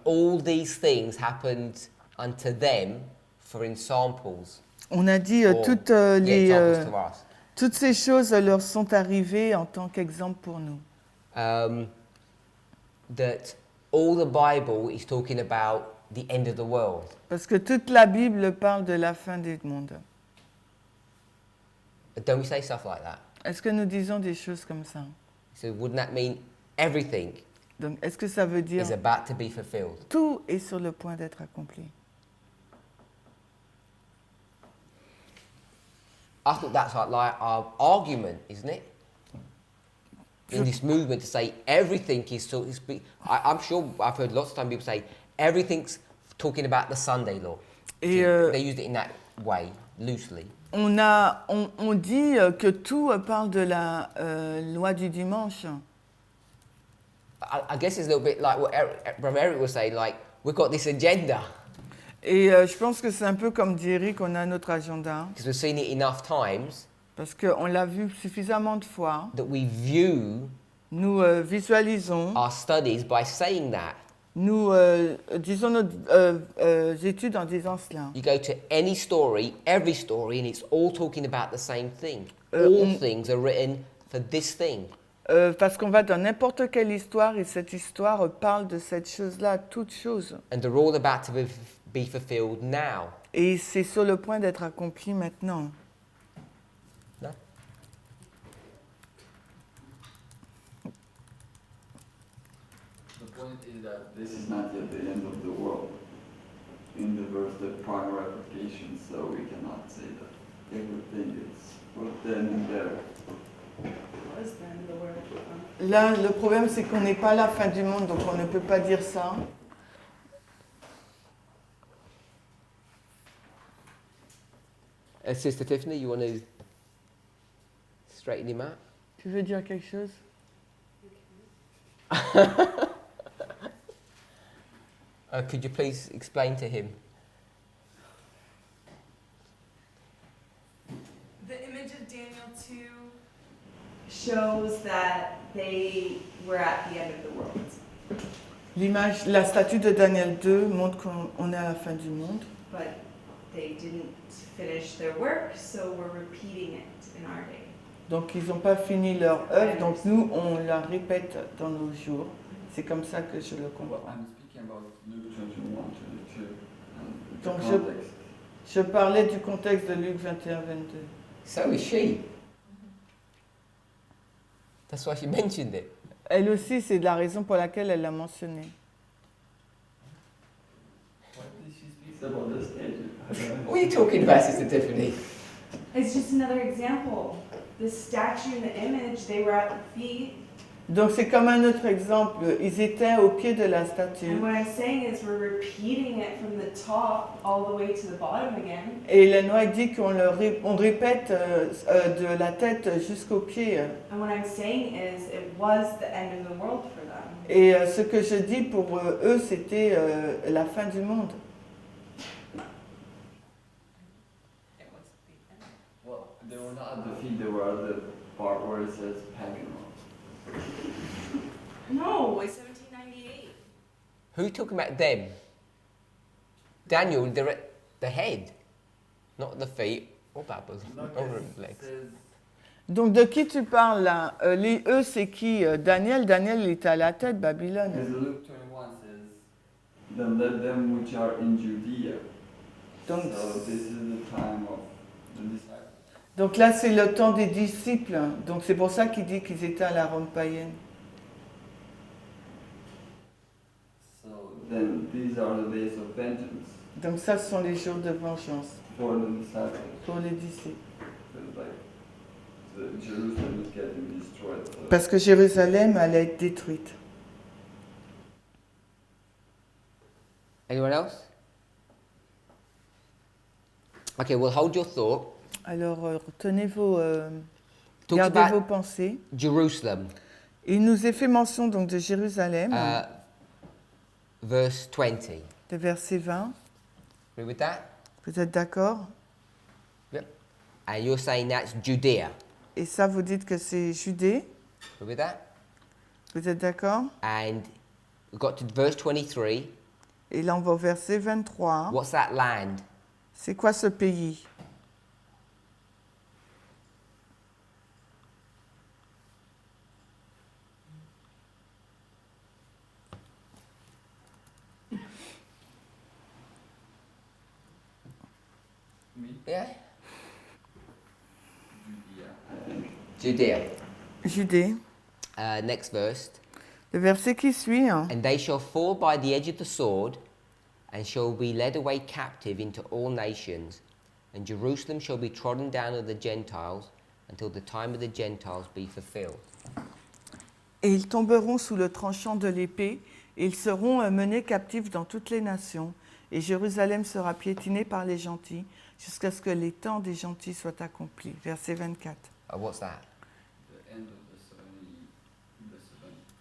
All these things happened unto them for examples. On a dit or- toutes examples to us. toutes ces choses leur sont arrivées en tant qu'exemple pour nous. That all the Bible is talking about the end of the world. Parce que toute la Bible parle de la fin du monde. Don't we say stuff like that? Est-ce que nous disons des choses comme ça? So wouldn't that mean everything Donc, est-ce que ça veut dire is about to be fulfilled? tout est sur le point d'être accompli? I thought that's like our argument, isn't it? In this movement to say everything is so. I'm sure I've heard lots of times people say everything's talking about the Sunday law. Et They used it in that way, loosely. on dit que tout parle de la loi du dimanche. I guess it's a little bit like what Brother Eric was saying, like, we've got this agenda. Et je pense que c'est un peu comme dit Eric, on a notre agenda, because we've seen it enough times parce qu'on l'a vu suffisamment de fois. that we view Nous visualisons, our studies by saying that. nous disons nos études en disant cela. You go to any story, every story, and it's all talking about the same thing. On- All things are written for this thing. Parce qu'on va dans n'importe quelle histoire et cette histoire parle de cette chose-là, toute chose. And they're all about to be fulfilled now. Et c'est sur le point d'être accompli maintenant. No? The point is that this is not yet the end of the world. In the verse, the primary application, so we cannot say that everything is put then and there. Was then the word. Là, le problème, c'est qu'on n'est pas à la fin du monde, donc on ne peut pas dire ça. Sister Tiffany, you want to straighten him out? Tu veux dire quelque chose? Could you please explain to him? The image of Daniel 2 shows that they were at the end of the world. L'image, la statue de Daniel 2 montre qu'on est à la fin du monde. But they didn't finish their work, so we're repeating it in our day. Donc ils n'ont pas fini leur œuvre, donc nous, on la répète dans nos jours. C'est comme ça que je le Well, comprends. I'm speaking about Luke 21, 22, and the Donc context. je parlais du contexte de Luc 21, 22. So is she. That's why she mentioned it. Elle aussi, c'est la raison pour laquelle elle l'a mentionné. Why did she speak about this stage? What are you talking about, Sister Tiffany? It's just another example. The statue and the image, they were at the feet. Donc c'est comme un autre exemple. Ils étaient au pied de la statue. And what I'm saying is we're repeating it from the top all the way to the bottom again. Et Lenoir dit on répète de la tête jusqu'aux pieds. And what I'm saying is it was the end of the world for them. Et ce que je dis pour eux, c'était la fin du monde. It was the end. Well, they were not at the feet, they were at the part where it says pagan. No, it's 1798. Who are you talking about them? Daniel, they're at the head, not the feet or babbles or legs. Donc de qui tu parles là? Les eux, c'est qui? Daniel, il était à la tête, Babylone. Because Luke 21 says, then let them which are in Judea. Donc, So this is the time of the disciples. donc là, c'est le temps des disciples. Donc c'est pour ça qu'il dit qu'ils étaient à la Rome païenne. So then these are the days of vengeance Donc ça, ce sont les jours de vengeance for the disciples. pour les disciples. Because like the Jerusalem is getting destroyed. So Parce que Jérusalem allait être détruite. Anyone else? Okay, well, hold your thought. Alors, retenez Talk gardez about vos pensées. Jerusalem, Il nous est fait mention donc de Jérusalem, verse 20. de verset 20. Agree with that? Vous êtes d'accord? And you're saying that's Judea. Et ça, vous dites que c'est Judée. Agree with that? Vous êtes d'accord? And we got to verse 23. Et là, on va au verset 23. What's that land? C'est quoi ce pays? me, Yeah? Judea. Judea. Judée. Next verse. Le verset qui suit. And they shall fall by the edge of the sword, and shall be led away captive into all nations, and Jerusalem shall be trodden down of the Gentiles, until the time of the Gentiles be fulfilled. Et ils tomberont sous le tranchant de l'épée, et ils seront menés captifs dans toutes les nations, et Jérusalem sera piétinée par les gentils, jusqu'à ce que les temps des gentils soient accomplis. Verset 24. What's that? The end of the 70th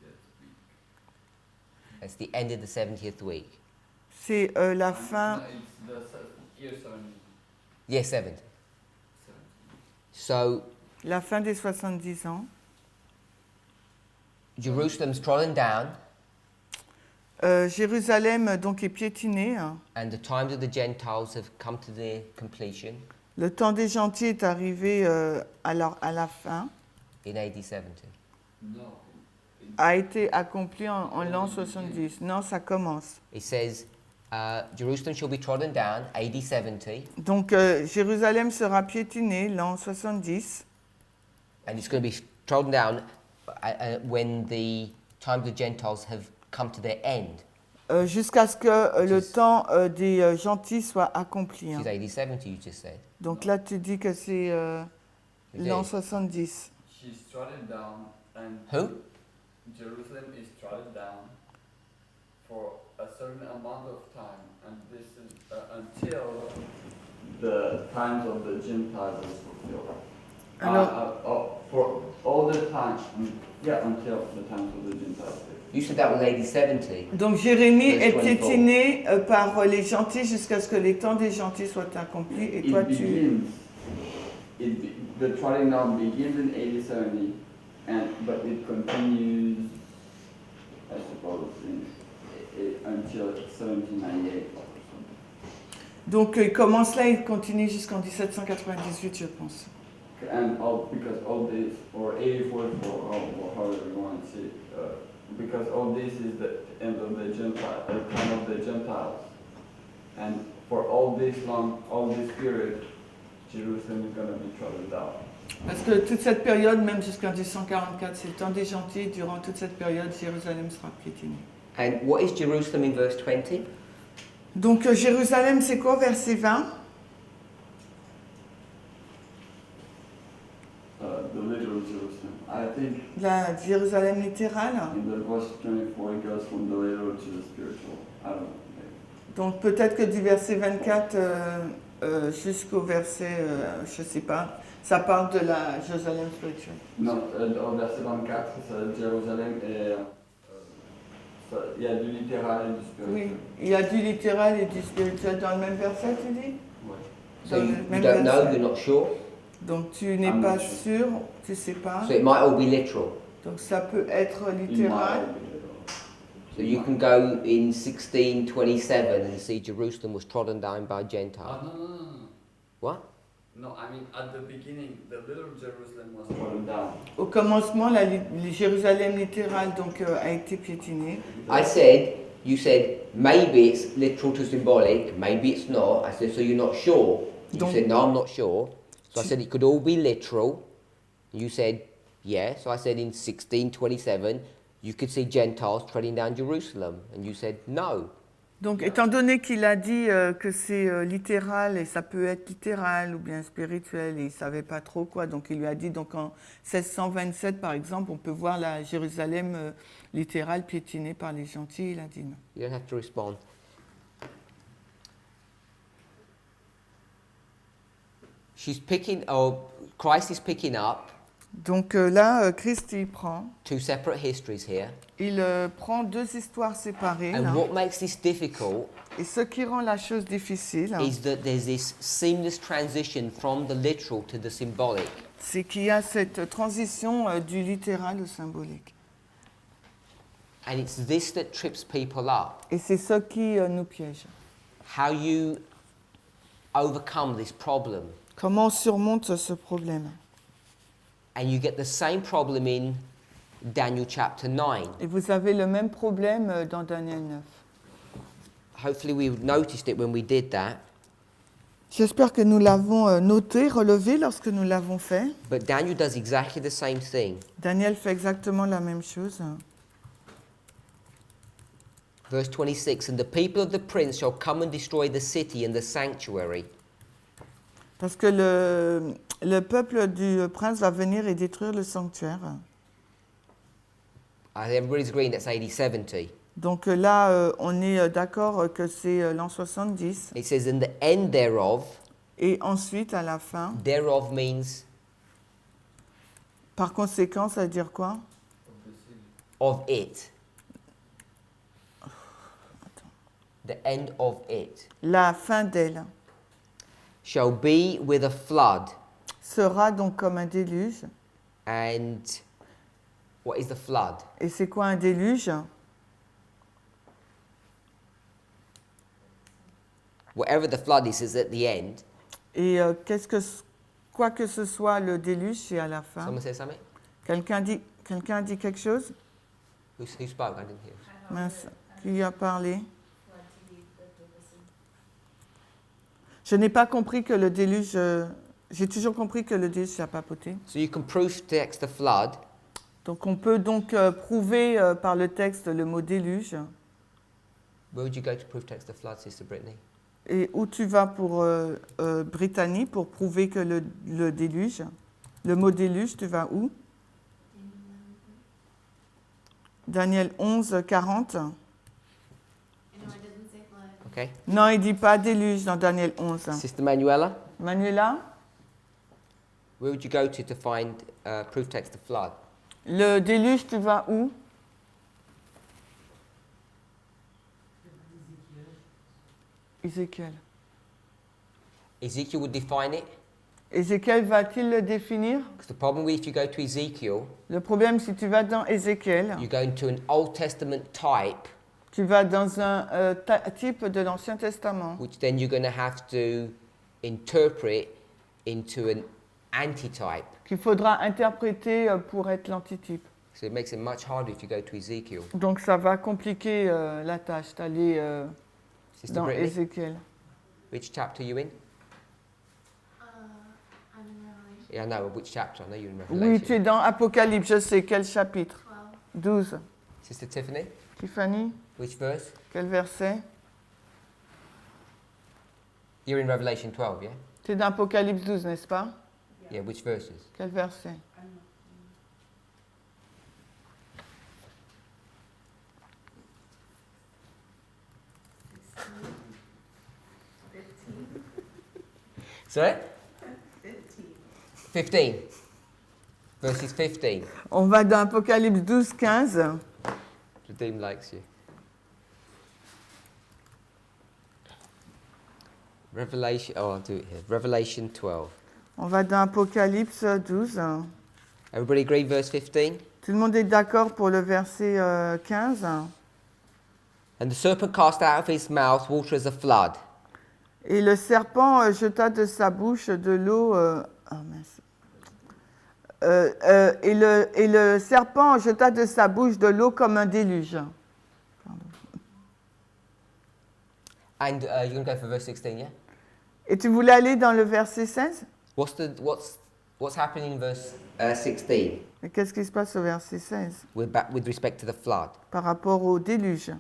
week. It's the end of the 70th week. C'est la fin. No, it's the year 70. Yeah, 70. So La fin des 70 ans. Jerusalem's trodden down, Jérusalem donc est piétinée. Hein. and the times of the Gentiles have come to their completion Le temps des gentils est arrivé à la fin, in AD 70. No. a été accompli en l'an 70. Non, ça commence. It says, Jerusalem shall be trodden down, AD 70, Donc Jérusalem sera piétinée l'an 70. and it's going to be trodden down when the times of the Gentiles have come to their end, Jusqu'à ce que le temps des gentils soit accompli. which Hein. is AD 70, you just said. Donc là, tu dis que c'est l'an 70. She's trodden down, and Who? Jerusalem is trodden down for a certain amount of time, and this is until the times of the Gentiles is fulfilled. Alors- For all the time, until the times of the Gentiles. You said that was AD 70. Donc Jérémie Verse est 24. piétiné par les gentils jusqu'à ce que les temps des gentils soient accomplis. Et toi, tu... The trodding down begins in 80-70, but it continues, I suppose, until 1798 or something. Donc il commence là, il continue jusqu'en 1798, je pense. And because all this, or 84, or however you want to say it, because all this is the end of the Gentile, the time of the Gentiles, and for all this period, Jerusalem is going to be trodden down. Parce que toute cette période, même jusqu'en 1844, c'est le temps des gentils. Durant toute cette période, Jérusalem sera piétinée. And what is Jerusalem in verse 20? Donc Jérusalem, c'est quoi, verset 20? The literal Jerusalem. I think La Jérusalem littérale. in the verse 24 it goes from the literal to the spiritual. I don't know. Donc peut-être que du verset 24 jusqu'au verset, je sais pas, ça parle de la Jérusalem spirituelle. Non, au verset 24, c'est Jérusalem et il y a du littéral et du spirituel. Oui, il y a du littéral et du spirituel dans le même verset, tu dis? Ouais. So Dans le you même don't know, verset. you're not sure. Donc tu n'es I'm pas not sure. sûr, tu sais pas. So it might all be literal. Donc ça peut être Il littéral. So you can go in 1627 and see Jerusalem was trodden down by Gentiles. No. What? No, I mean at the beginning, the little Jerusalem was trodden down. Au commencement, la Jérusalem littérale donc, a été piétinée. You said, maybe it's literal to symbolic, maybe it's not. I said, so you're not sure? You Donc- said, no, I'm not sure. So I said, it could all be literal. You said, yeah. So I said, in 1627, you could see Gentiles treading down Jerusalem. And you said, no. Donc, étant donné qu'il a dit que c'est littéral, et ça peut être littéral ou bien spirituel, et il ne savait pas trop quoi, donc il lui a dit, donc en 1627 par exemple, on peut voir la Jérusalem littérale piétinée par les gentils, il a dit non. You don't have to respond. Christ is picking up Donc là, Christ, il prend, two separate histories here. il prend deux histoires séparées, And là. what makes this difficult Et ce qui rend la chose difficile, is that there's this seamless transition from the literal to the symbolic. c'est qu'il y a cette transition du littéral au symbolique. And it's this that trips people up. Et c'est ce qui nous piège. How you overcome this problem. Comment on surmonte ce problème? And you get the same problem in Daniel chapter 9. Et vous avez le même problème dans Daniel 9. Hopefully we noticed it when we did that. J'espère que nous l'avons noté, relevé lorsque nous l'avons fait. But Daniel does exactly the same thing. Daniel fait exactement la même chose. Verse 26, and the people of the prince shall come and destroy the city and the sanctuary. Parce que le peuple du prince va venir et détruire le sanctuaire. Everybody's agreeing that's AD 70. Donc là, on est d'accord que c'est l'an 70. It says, in the end thereof, Et ensuite, à la fin, thereof means par conséquent, ça veut dire quoi? of it. the end of it, la fin d'elle, shall be with a flood. sera donc comme un déluge. And what is the flood? Et c'est quoi un déluge? Whatever the flood is at the end. Et quoi que ce soit, le déluge, c'est à la fin. Someone say something? Quelqu'un dit quelque chose? Who spoke? I didn't hear. Mince, qui a parlé? Je n'ai pas compris que le déluge... j'ai toujours compris que le déluge, c'est à papoter. So you can proof text the flood. Donc on peut donc prouver par le texte le mot déluge. Where would you go to proof text the flood, Sister Brittany? Et où tu vas pour Brittany pour prouver que le déluge, le mot déluge, tu vas où? Daniel 11, 40. Okay. Non, il ne dit pas déluge dans Daniel 11. Sister Manuela, Manuela, where would you go to find proof text the flood? le déluge, tu vas où? Ézéchiel. Ezekiel would define it. Ézéchiel va-t-il le définir? Because the problem with if you go to Ezekiel, Le problème, si tu vas dans Ézéchiel, you go into an Old Testament type, tu vas dans un type de l'Ancien Testament, which then you're going to have to interpret into an antitype. qu'il faudra interpréter pour être l'antitype. So it makes it much harder if you go to Ezekiel. Donc ça va compliquer la tâche d'aller Sister dans Brittany, Ézéchiel. which chapter are you in? I'm in Revelation. Yeah, I know. Which chapter? I know you're in Oui, Revelation. tu es dans Apocalypse, je sais. Quel chapitre? 12. Sister Tiffany, Tiffany, which verse? quel verset? You're in Revelation 12, yeah? Tu es dans Apocalypse 12, n'est-ce pas? Yeah, which verses? Quel verset? Sorry? 15. Verses 15. On va dans Apocalypse 12, 15. Redeem likes you. Revelation, oh, I'll do it here. Revelation 12. On va dans Apocalypse 12. Everybody agree, verse 15? Tout le monde est d'accord pour le verset 15. And the serpent cast out of his mouth water as a flood. Et le serpent jeta de sa bouche de l'eau. Mince. Et le serpent jeta de sa bouche de l'eau comme un déluge. Pardon. And you're going to go for verse 16, yeah? Et tu voulais aller dans le verset 16? What's happening in verse 16 Et qu'est-ce qui se passe au verset 16 with respect to the flood? par rapport au déluge?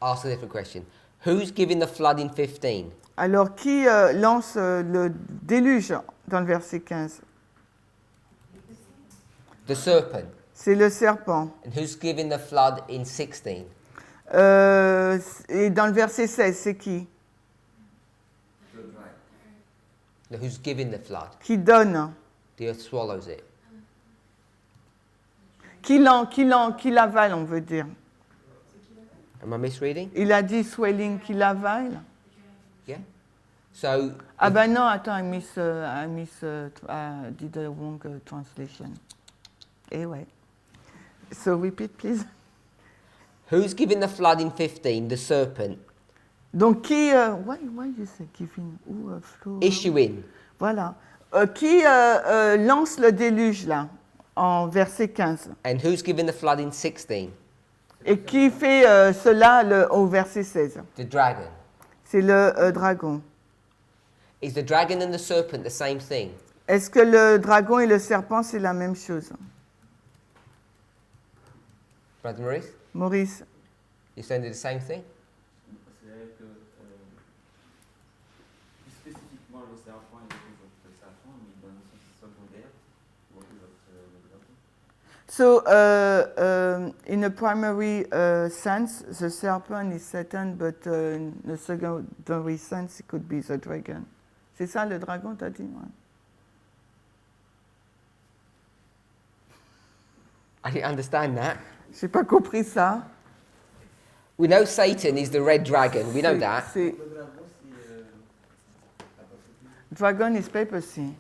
Ask a different question. Who's giving the flood in 15? Alors, qui lance le déluge dans le verset 15? The serpent. C'est le serpent. And who's giving the flood in 16? Et dans le verset 16, c'est qui? No, who's giving the flood? Qui donne? The earth swallows it. Qui l'avale, on veut dire. Am I misreading? Il a dit swelling, qui l'avale. Yeah. So. Ah ben non, attends, I did the wrong translation. Eh ouais. So repeat, please. Who's giving the flood in 15? The serpent. Donc qui, why you say giving? Flow. Issuing. Voilà. Qui lance le déluge là, en verset 15? And who's giving the flood in 16? Et qui fait cela au verset 16? The dragon. C'est le dragon. Is the dragon and the serpent the same thing? Est-ce que le dragon et le serpent, c'est la même chose? Brother Maurice? Maurice? You're saying they're the same thing? C'est que spécifiquement le serpent et les autres serpents, mais dans le sens secondaire, ou les autres dragons. So, in a primary sense, the serpent is Satan, but in a secondary sense, it could be the dragon. C'est ça le dragon, t'as dit? Ouais. I didn't understand that. J'ai pas compris ça. We know Satan is the red dragon. We know that. C'est Le dragon, c'est la papauté. Dragon is papacy.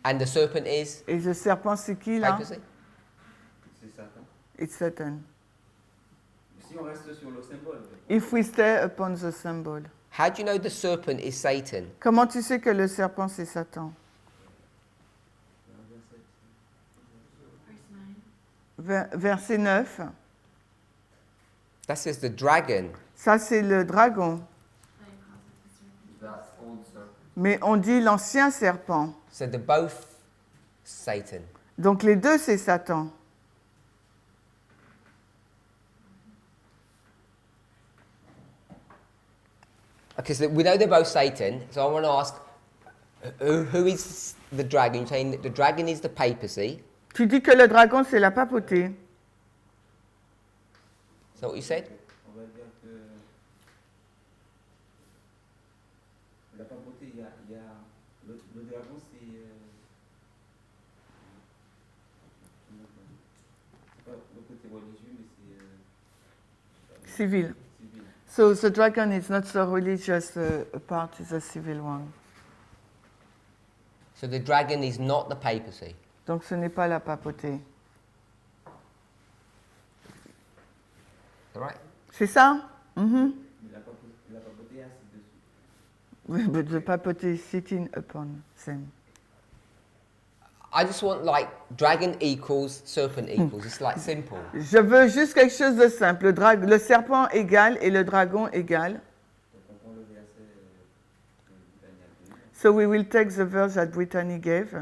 And the serpent is Et le serpent, c'est qui là? papacy. C'est Satan. It's Satan. Si on reste sur le symbole, If we stay upon the symbol. How do you know the serpent is Satan? Comment tu sais que le serpent, c'est Satan? Verset 9. That says the dragon. Ça, c'est le dragon. That's old serpent. Mais on dit l'ancien serpent. So they're both Satan. Donc les deux, c'est Satan. Okay, so we know they're both Satan. So I want to ask, who is the dragon? You're saying that the dragon is the papacy. Tu dis que le dragon, c'est la papauté. Is that what you said? on va dire que la papauté, il y a le dragon, c'est pas le côté religieux, mais c'est Civil. civil. So the dragon is not the religious part, it's a civil one. So the dragon is not the papacy. Donc ce n'est pas la papauté. Is that right? C'est ça? Mhm. Mais la papauté est assise dessus. Oui, but the papauté is sitting upon them. I just want like dragon equals serpent equals. It's like simple. Je veux juste quelque chose de simple. Le serpent égale et le dragon égale. Donc on prend le verset Daniel 2. So we will take the verse that Brittany gave.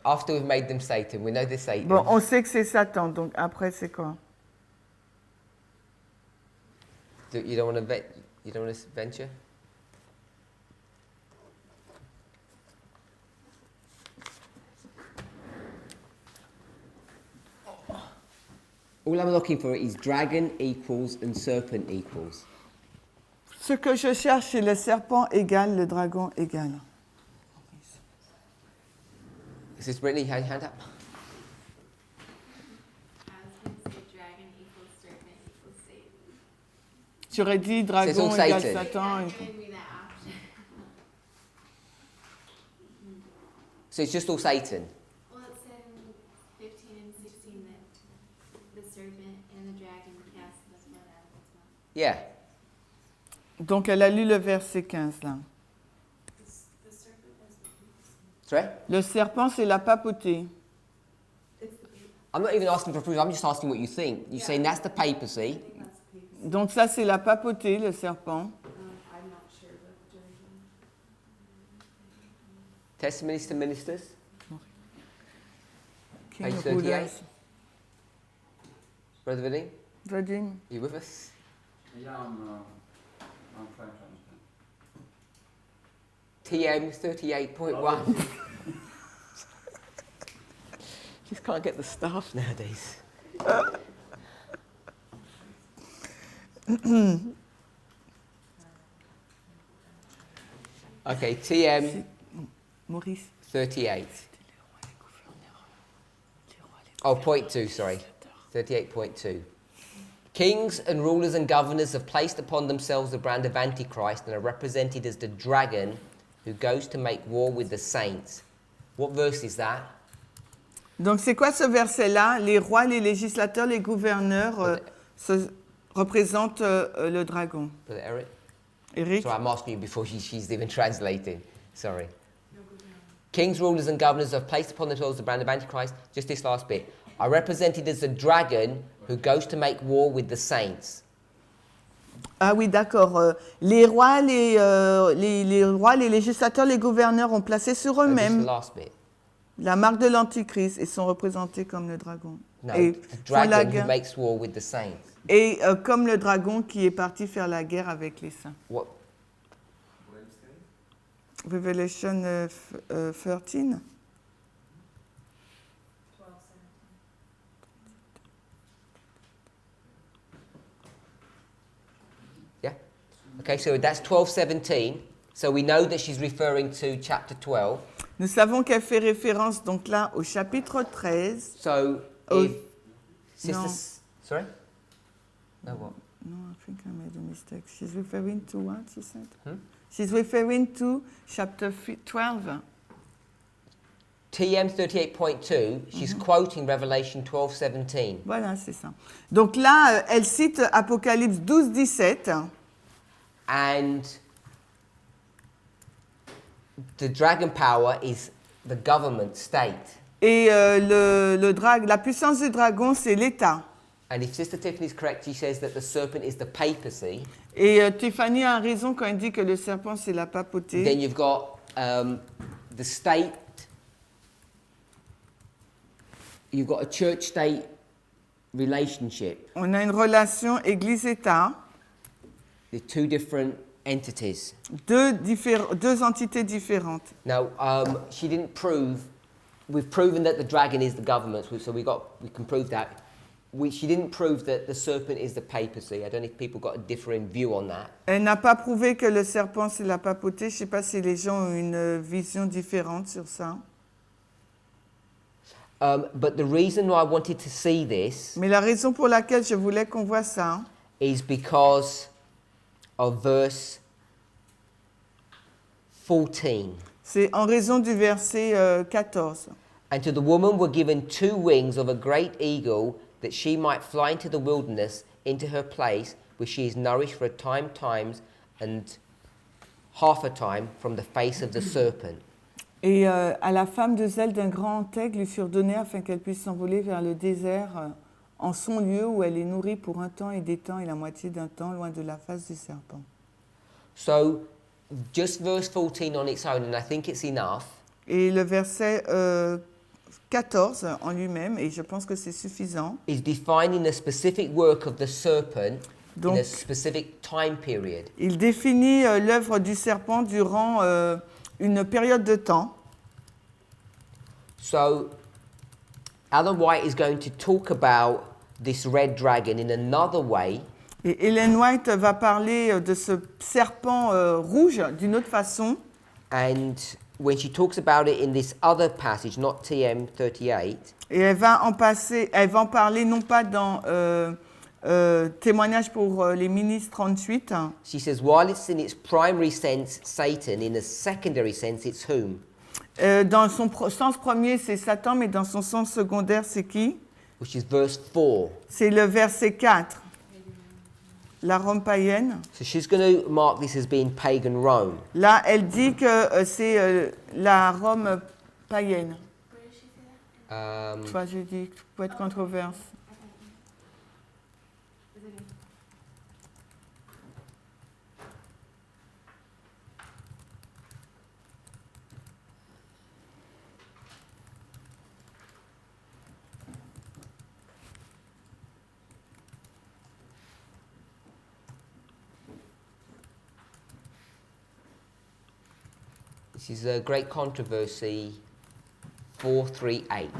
After we've made them Satan, we know they're Satan. Bon, on sait que c'est Satan, donc après c'est quoi? You don't want to venture? All I'm looking for is dragon equals and serpent equals. Ce que je cherche, c'est le serpent égale, le dragon égale. Is this Brittany? Hand up. I was going to say dragon equals serpent equals Satan. Tu aurais dit C'est dragon son égale Satan. Satan. Give me that option. So it's just all Satan. Well, it said in 15 and 16 that the serpent and the dragon cast the blood out of its mouth. Yeah. Donc elle a lu le verset 15 là. Sorry? Le serpent, c'est la papauté. I'm not even asking for proof. I'm just asking what you think. You're saying that's the papacy. Donc ça, c'est la papauté, le serpent. I'm not sure, but Testimonies to ministers. King Page of 38. rulers. Brother Vinny, Virgin. are you with us? Yeah, I'm trying to understand. TM 38.1. Just can't get the staff nowadays. Okay, TM Maurice. 38. Oh, point 2, sorry. 38.2. Kings and rulers and governors have placed upon themselves the brand of Antichrist and are represented as the dragon who goes to make war with the saints. What verse is that? Donc c'est quoi ce verset-là? Les rois, les législateurs, les gouverneurs représentent le dragon. Brother Eric? Eric? Sorry, I'm asking you before she's even translating. Sorry. Kings, rulers and governors have placed upon themselves the brand of Antichrist. Just this last bit. Are represented as the dragon who goes to make war with the saints. Ah oui, d'accord. Les rois, les rois, les législateurs, les gouverneurs ont placé sur Just the eux-mêmes last bit. la marque de l'Antichrist et sont représentés comme le dragon. No, Et the font la dragon who guerre. makes war with the saints. Et comme le dragon qui est parti faire la guerre avec les saints. What? Revelation 13. Yeah? Okay, so that's 12:17. So we know that she's referring to chapter 12. Nous savons qu'elle fait référence donc là au chapitre 13. So, Oh, if Sister... no. Sorry? No, what? No, I think I made a mistake. She's referring to what, she said? Hmm? She's referring to chapter 12. TM 38.2, she's quoting Revelation 12:17. Voilà, c'est ça. Donc là, elle cite Apocalypse 12, 17. And the dragon power is the government state. Et la puissance du dragon, c'est l'État. And if Sister Tiffany is correct, she says that the serpent is the papacy. Et Tiffany a raison quand elle dit que le serpent, c'est la papauté. Then you've got the state. You've got a church-state relationship. On a une relation Église-État, The two different entities. deux entités différentes. Now, she didn't prove. We've proven that the dragon is the government, so we can prove that. She didn't prove that the serpent is the papacy. I don't know if people got a differing view on that. Elle n'a pas prouvé que le serpent, c'est la papauté. Je ne sais pas si les gens ont une vision différente sur ça. But the reason why I wanted to see this Mais la raison pour laquelle je voulais qu'on voit ça, is because of verse 14. c'est en raison du verset 14. And to the woman were given 2 wings of a great eagle, that she might fly into the wilderness, into her place, where she is nourished for a times, and half a time from the face of the serpent. Et à la femme 2 ailes d'un grand aigle lui furent données afin qu'elle puisse s'envoler vers le désert en son lieu où elle est nourrie pour un temps et des temps et la moitié d'un temps loin de la face du serpent. So, just verse 14 on its own, and I think it's enough. Et le verset 14 en lui-même, et je pense que c'est suffisant, Is defining the specific work of the serpent in Donc, a specific time period. il définit l'œuvre du serpent durant une période de temps. So, Alan White is going to talk about this red dragon in another way, Et Ellen White va parler de ce serpent rouge d'une autre façon. and when she talks about it in this other passage, not TM 38, Et elle va en parler non pas dans Témoignage pour les ministres 38, she says, while it's in its primary sense Satan, in a secondary sense it's whom? dans son sens premier c'est Satan, mais dans son sens secondaire c'est qui? Which is verse 4. C'est le verset 4, la Rome païenne. So she's going to mark this as being pagan Rome. Là, elle dit que c'est la Rome païenne. Tu vois, j'ai dit que ça peut être controverse. This is a great controversy, 438.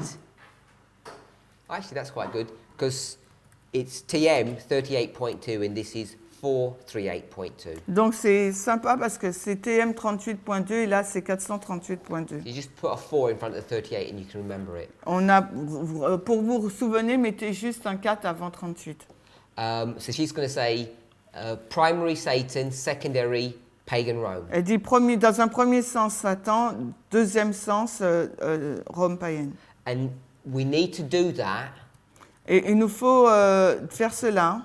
Actually, that's quite good, because it's TM 38.2 and this is 438.2. Donc c'est sympa parce que c'est TM 38.2 et là c'est 438.2. You just put a 4 in front of the 38 and you can remember it. On a, pour vous souvenir, mettez juste un 4 avant 38. So she's going to say primary Satan, secondary pagan Rome. Elle dit dans un premier sens Satan, deuxième sens Rome païenne. And we need to do that Et il nous faut faire cela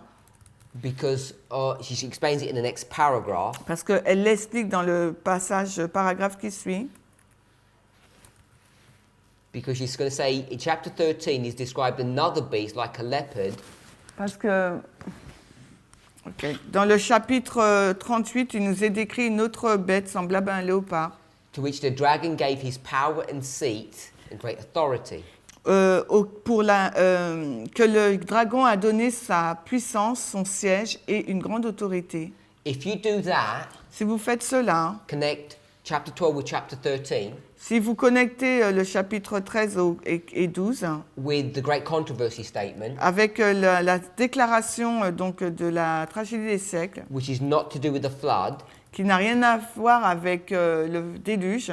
because she explains it in the next paragraph. parce qu'elle l'explique dans le paragraphe qui suit. Because she's going to say in chapter 13 he's described another beast like a leopard. Parce que dans le chapitre 38, il nous est décrit une autre bête semblable à un léopard. To which the dragon gave his power and seat and great authority. Que le dragon a donné sa puissance, son siège et une grande autorité. If you do that, Si vous faites cela, connect chapter 12 with chapter 13 si vous connectez le chapitre 13 et 12 with the great controversy statement, avec la déclaration donc, de la tragédie des siècles, which is not to do with the flood, qui n'a rien à voir avec le déluge,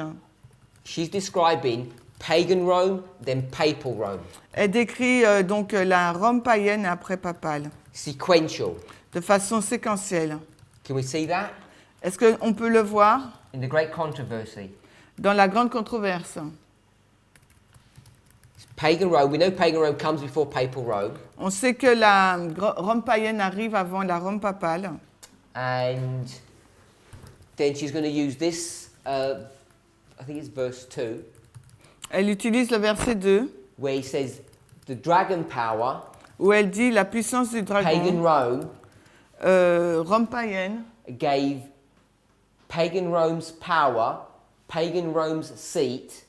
she's describing pagan Rome, then papal Rome. Elle décrit donc la Rome païenne après papale, Sequential. de façon séquentielle. Can we see that? Est-ce qu'on peut le voir In the Great Controversy. dans la grande controverse? Pagan Rome, we know pagan Rome comes before papal Rome. On sait que la Rome païenne arrive avant la Rome papale. And then she's going to use this, I think it's verse 2, Elle utilise le verset 2, where he says, the dragon power, où elle dit la puissance du pagan dragon, Rome, Rome païenne, gave pagan Rome's power, pagan Rome's seat,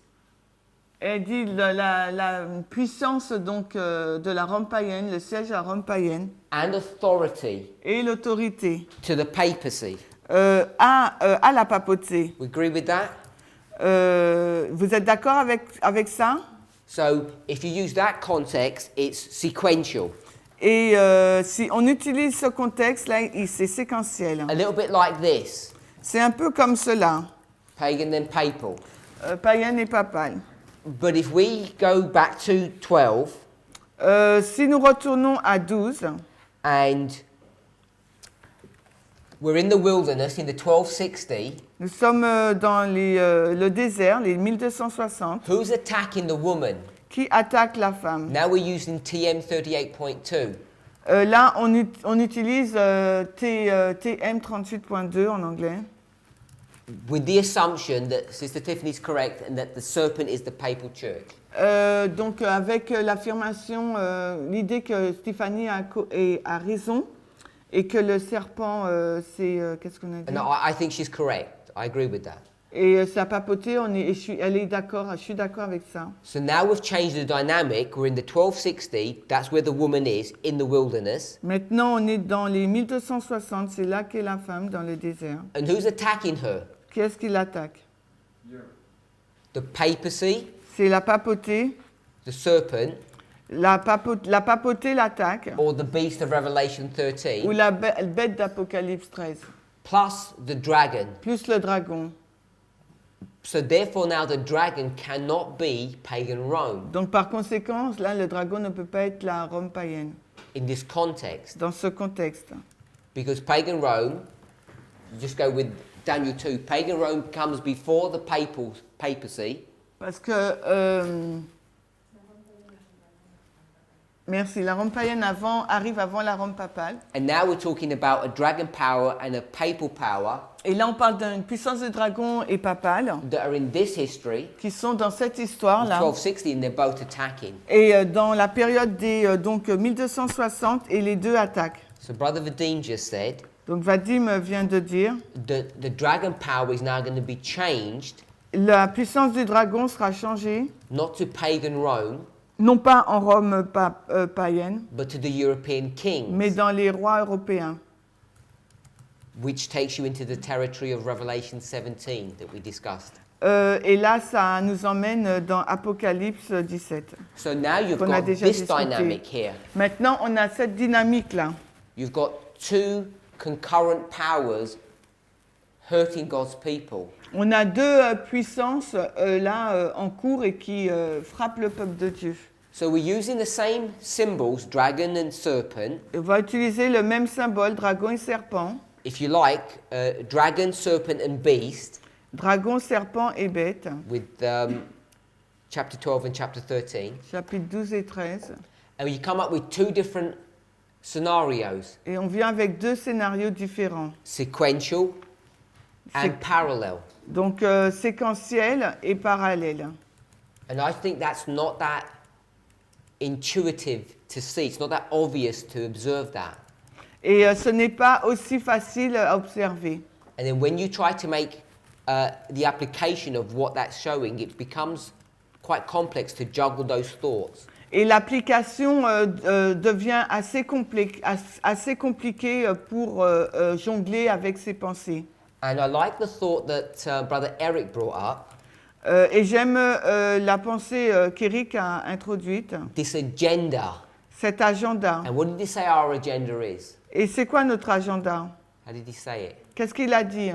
elle dit la puissance donc de la Rome païenne, le siège à Rome païenne, and authority et l'autorité to the papacy. à la papauté. We agree with that? Vous êtes d'accord avec ça? So if you use that context, it's sequential. Et si on utilise ce contexte-là, c'est séquentiel. A little bit like this, C'est un peu comme cela, pagan then papal. païenne et papale. But if we go back to 12, Si nous retournons à 12, and we're in the wilderness in the 1260, nous sommes dans le désert, les 1260, who's attacking the woman? qui attaque la femme. Now we're using TM 38.2. Là, on utilise TM 38.2 en anglais, With the assumption that Sister Tiffany is correct and that the serpent is the papal church. donc avec l'affirmation, l'idée que Stéphanie a raison et que le serpent, c'est... qu'est-ce qu'on a dit? And I think she's correct. I agree with that. Et sa papauté, elle est d'accord, je suis d'accord avec ça. So now we've changed the dynamic. We're in the 1260. That's where the woman is, in the wilderness. Maintenant, on est dans les 1260, c'est là qu'est la femme, dans le désert. And who's attacking her? Qui est-ce qui l'attaque? The papacy, C'est la papauté. the serpent, La papauté l'attaque, or the beast of Revelation 13, ou la bête d'Apocalypse 13, plus the dragon. plus le dragon. So therefore now the dragon cannot be pagan Rome Donc par conséquent, là, le dragon ne peut pas être la Rome païenne, in this context. dans ce contexte. Because pagan Rome, you just go with Daniel 2, pagan Rome comes before the papacy. Parce que, merci, la Rome païenne arrive avant la Rome papale. And now we're talking about a dragon power and a papal power Et là, on parle d'une puissance de dragon et papale that are in this history, qui sont dans cette histoire-là. 1260, and they're both attacking. Et dans la période des donc 1260, et les deux attaquent. So Brother Vadim just said Donc Vadim vient de dire, the dragon power is now going to be changed, la puissance du dragon sera changée, not to pagan Rome, non pas en Rome païenne, but to the European kings, mais dans les rois européens. which takes you into the territory of Revelation 17 that we discussed. Et là, ça nous emmène dans Apocalypse 17. So now you've Qu'on a got déjà this discuté. dynamic here. Maintenant, on a cette dynamique-là. You've got two concurrent powers hurting God's people. On a deux puissances là en cours et qui frappent le peuple de Dieu. So we're using the same symbols, dragon and serpent. On va utiliser le même symbole, dragon et serpent. If you like, dragon, serpent and beast Dragon, serpent et bête, with chapter 12 and chapter 13. chapitre 12 et 13. And you come up with two different scenarios, Et on vient avec deux scénarios différents. sequential and parallel. Donc séquentiel et parallèle. And I think that's not that intuitive to see. It's not that obvious to observe that. Et ce n'est pas aussi facile à observer. And then when you try to make the application of what that's showing, it becomes quite complex to juggle those thoughts. Et l'application devient assez compliquée pour jongler avec ses pensées. And I like the thought that Brother Eric brought up, Et j'aime la pensée qu'Éric a introduite, this agenda. cet agenda. And what did he say our agenda is? Et c'est quoi notre agenda? How did he say it? Qu'est-ce qu'il a dit?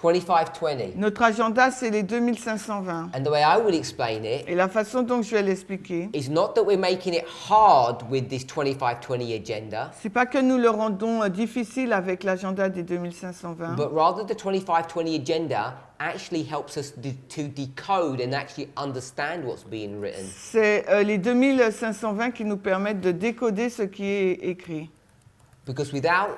2520. Notre agenda, c'est les 2520. And the way I would explain it Et la façon dont je vais l'expliquer, is not that we're making it hard with this 2520 agenda, c'est pas que nous le rendons difficile avec l'agenda des 2520, but rather the 2520 agenda actually helps us to decode and actually understand what's being written. c'est les 2520 qui nous permettent de décoder ce qui est écrit. Because without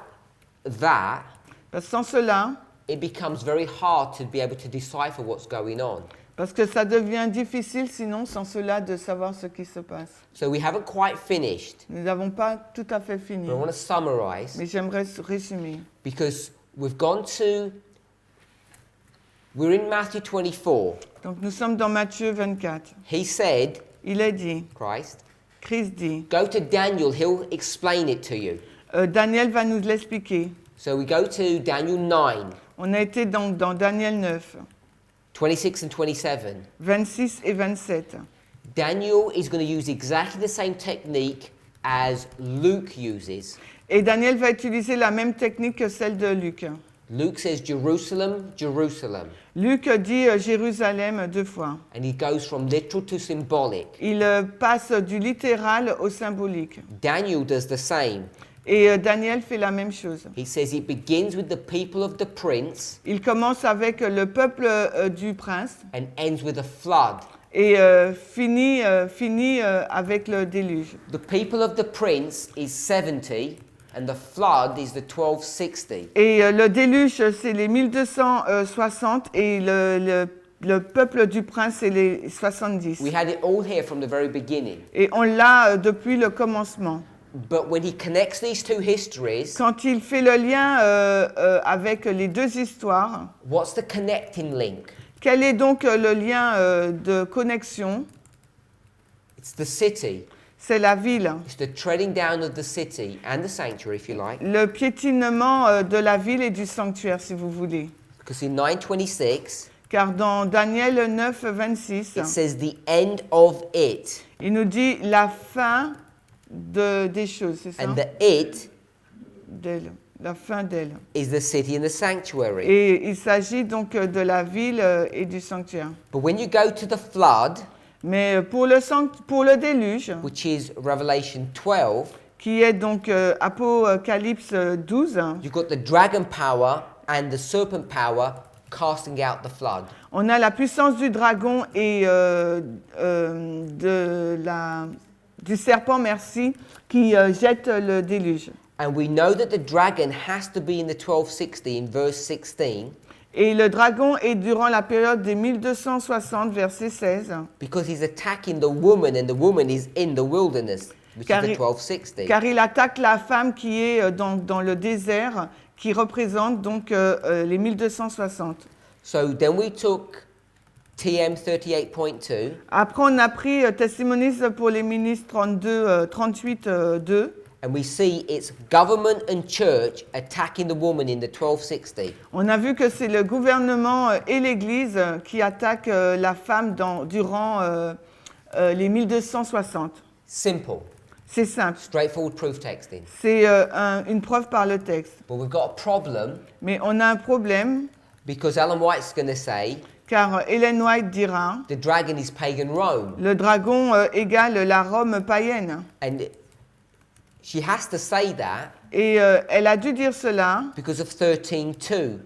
that, Parce que sans cela, it becomes very hard to be able to decipher what's going on. parce que ça devient difficile sinon sans cela de savoir ce qui se passe. So we haven't quite finished, Nous n'avons pas tout à fait fini, but I want to summarize mais j'aimerais résumer. because we're in Matthew 24. Donc nous sommes dans Matthieu 24. He said, Il est dit, Christ dit, go to Daniel, he'll explain it to you. Daniel va nous l'expliquer. So we go to Daniel 9, On a été donc dans Daniel 9, 26 and 27. 26 et 27. Daniel is going to use exactly the same technique as Luke uses. Et Daniel va utiliser la même technique que celle de Luc. Luke says Jerusalem, Jerusalem. Luc dit Jérusalem 2 fois. And he goes from literal to symbolic. Il passe du littéral au symbolique. Daniel does the same. Et Daniel fait la même chose. He says it begins with the people of the prince Il commence avec le peuple du prince and ends with a flood. et finit avec le déluge. The people of the prince is 70 and the flood is the 1260. Et le déluge, c'est les 1260 et le peuple du prince, c'est les 70. We had it all here from the very beginning. Et on l'a depuis le commencement. But when he connects these two histories, Quand il fait le lien avec les deux histoires, what's the connecting link? quel est donc le lien de connexion? It's the city. C'est la ville. It's the treading down of the city and the sanctuary, if you like. Le piétinement de la ville et du sanctuaire, si vous voulez. Because in 9:26, Car dans Daniel 9, 26, it says the end of it. il nous dit la fin des choses, c'est ça? And the it D'elle, la fin d'elle. is the city and the sanctuary. Et il s'agit donc de la ville et du sanctuaire. But when you go to the flood, Mais pour le déluge, which is Revelation 12, qui est donc Apocalypse 12, you've got the dragon power and the serpent power casting out the flood. on a la puissance du dragon et du serpent, merci, qui jette le déluge. And we know that the dragon has to be in the 1260 in verse 16 Et le dragon est durant la période des 1260, verset 16, because he's attacking the woman and the woman is in the wilderness, which is the 1260. car il attaque la femme qui est dans le désert, qui représente donc les 1260. So then we took TM 38.2 Après, on a pris Testimonies pour les ministres 38.2. and we see it's government and church attacking the woman in the 1260. On a vu que c'est le gouvernement et l'Église qui attaquent la femme durant les 1260. Simple, C'est simple. straightforward proof texting. C'est une preuve par le texte. But we've got a problem Mais on a un problème, because Ellen White's going to say car Ellen White dira, the dragon is pagan Rome. le dragon égale la Rome païenne. And she has to say that Et elle a dû dire cela because of 13:2.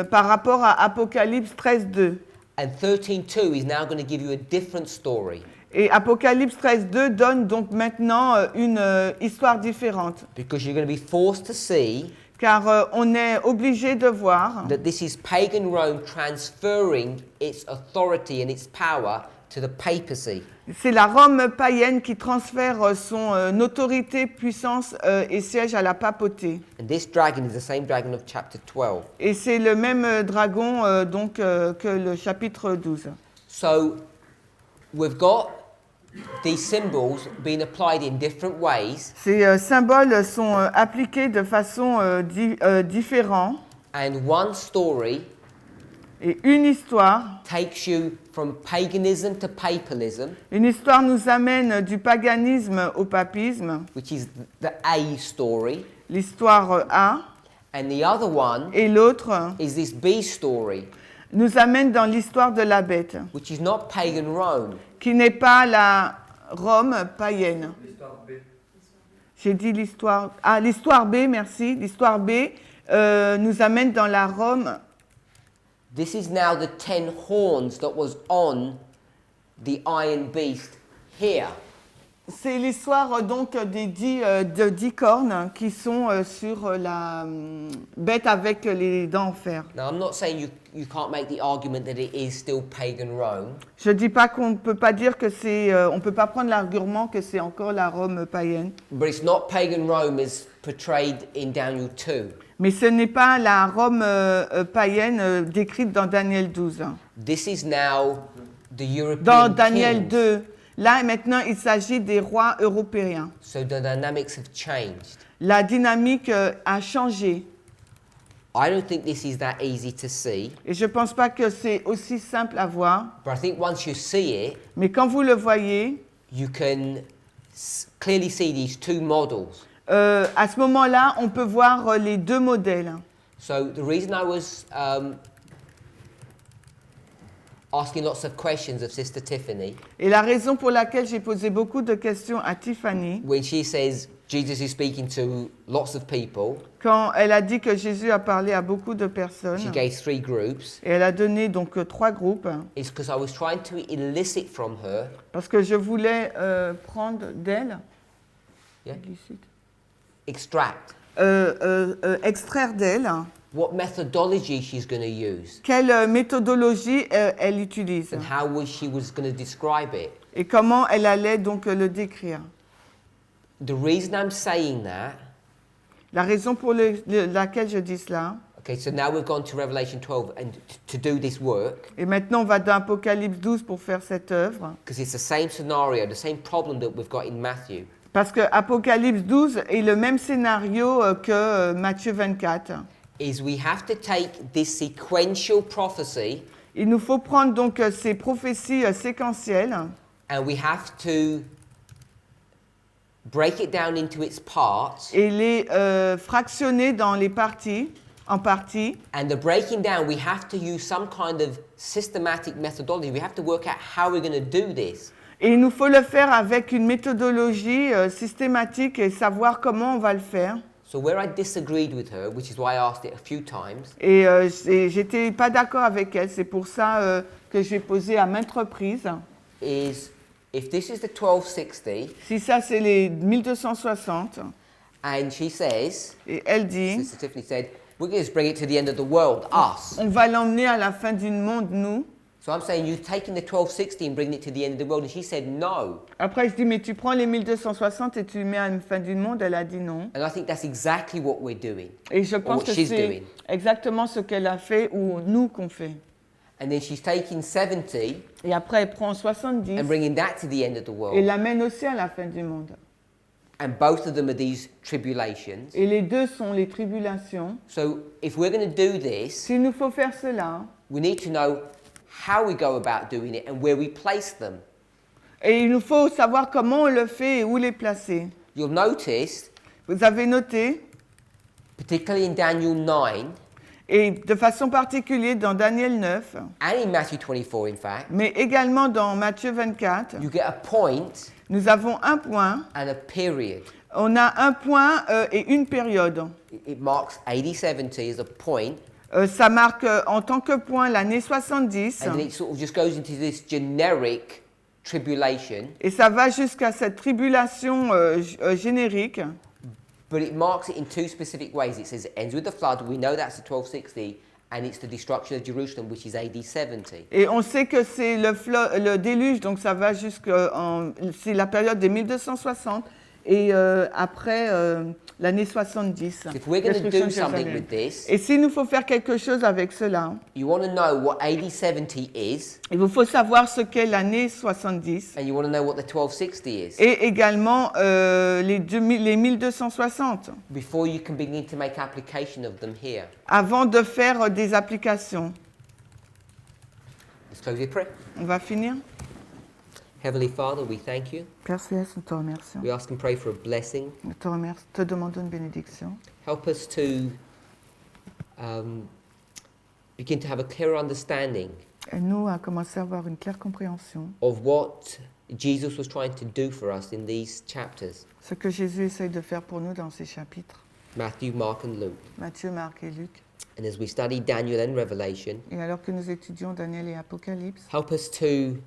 par rapport à Apocalypse 13.2. And 13:2 is now going to give you a different story Et Apocalypse 13.2 donne donc maintenant une histoire différente. because you're going to be forced to see Car on est obligé de voir that this is pagan Rome transferring its authority and its power to the papacy. c'est la Rome païenne qui transfère son autorité, puissance et siège à la papauté. And this dragon is the same dragon of chapter 12. Et c'est le même dragon donc que le chapitre 12. So we've got these symbols being applied in different ways, Ces symboles sont appliqués de façon différente. and one story Et une histoire takes you from paganism to papalism, Une histoire nous amène du paganisme au papisme, which is the A story, l'histoire A, And the other one Et l'autre is this bee story, nous amène dans l'histoire de la bête, which is not pagan Rome. qui n'est pas la Rome païenne. L'histoire B. J'ai dit l'histoire... Ah, l'histoire B, merci. L'histoire B nous amène dans la Rome. This is now the 10 horns that was on the iron beast here. C'est l'histoire donc des 10 cornes qui sont sur la bête avec les dents en fer. Now, I'm not saying you can't make the argument that it is still pagan Rome, Je dis pas qu'on ne peut pas dire que c'est... on peut pas prendre l'argument que c'est encore la Rome païenne. but it's not pagan Rome as portrayed in Daniel 2. Mais ce n'est pas la Rome païenne décrite dans Daniel 12. This is now the European Dans Daniel kings. 2, là maintenant il s'agit des rois européens. So the dynamics have changed. La dynamique a changé. I don't think this is that easy to see, Et je ne pense pas que c'est aussi simple à voir. but I think once you see it, Mais quand vous le voyez, you can clearly see these two models. à ce moment-là, on peut voir les deux modèles. So the reason I was asking lots of questions of Sister Tiffany, Et la raison pour laquelle j'ai posé beaucoup de questions à Tiffany, when she says Jesus is speaking to lots of people, quand elle a dit que Jésus a parlé à beaucoup de personnes, she gave 3 groups, et elle a donné donc 3 groupes, is because I was trying to elicit from her, parce que je voulais prendre d'elle, Yeah. illicite, extract extraire d'elle what methodology she's going to use quelle méthodologie elle utilise and how she was going to describe it. et comment elle allait donc le décrire. The reason I'm saying that, La raison pour laquelle je dis cela, okay, so now we've gone to Revelation 12 and to do this work, et maintenant on va dans Apocalypse 12 pour faire cette œuvre, because it's the same scenario, the same problem that we've got in Matthew. parce que Apocalypse 12 est le même scénario que Matthieu 24. Is we have to take this sequential prophecy Il nous faut prendre donc ces prophéties séquentielles and we have to break it down into its parts. et les fractionner dans les parties, en parties. And the breaking down, we have to use some kind of systematic methodology. We have to work out how we're going to do this. Et il nous faut le faire avec une méthodologie systématique et savoir comment on va le faire. So where I disagreed with her, which is why I asked it a few times, Et j'étais pas d'accord avec elle, c'est pour ça que j'ai posé à maintes reprises. is if this is the 1260, Si ça c'est les 1260, and she says, et elle dit, Sister Tiffany said, we're going to bring it to the end of the world, us. on va l'emmener à la fin du monde, nous. So I'm saying you've taken the 1260 and bringing it to the end of the world, and she said no. Après je dis, mais tu prends les 1260 et tu les mets à la fin du monde, elle a dit non. And I think that's exactly what we're doing. Et je pense what que she's c'est doing. exactement ce qu'elle a fait ou nous qu'on fait. And then she's taking 70 Et après elle prend 70 and bringing that to the end of the et world. l'amène aussi à la fin du monde. And both of them are these tribulations. Et les deux sont les tribulations. So if we're going to do this, S'il nous faut faire cela, we need to know how we go about doing it and where we place them. et il nous faut savoir comment on le fait et où les placer. You'll notice, Vous avez noté, particularly in Daniel 9 et de façon particulière dans Daniel 9, and in Matthew 24, in fact, mais également dans Matthieu 24, you get a point nous avons un point. and a period. On a un point et une période. It marks AD 70 as a point, Ça marque en tant que point l'année 70 and then it sort of just goes into this generic tribulation, et ça va jusqu'à cette tribulation générique. but it marks it in 2 specific ways. It says it ends with the flood. We know that's the 1260, and it's the destruction of Jerusalem, which is AD 70. Et on sait que c'est le déluge, donc ça va c'est la période des 1260 et après l'année 70. If we're going to destruction do de something Jérusalem. with this, Et s'il nous faut faire quelque chose avec cela, you want to know what AD 70 is, il vous faut savoir ce qu'est l'année 70 and you want to know what the 1260 is, et également les 1260 before you can begin to make application of them here. avant de faire des applications. Let's close with prayer. On va finir. Heavenly Father, we thank you. Père Céleste, nous te remercions. We ask and pray for a blessing. Nous te demandons une bénédiction. Help us to begin to have a clearer understanding Aide-nous à commencer à avoir une claire compréhension. of what Jesus was trying to do for us in these chapters, Ce que Jésus essaye de faire pour nous dans ces chapitres. Matthew, Mark and Luke. Matthieu, Marc et Luc. And as we study Daniel and Revelation, Et alors que nous étudions Daniel et Apocalypse, help us to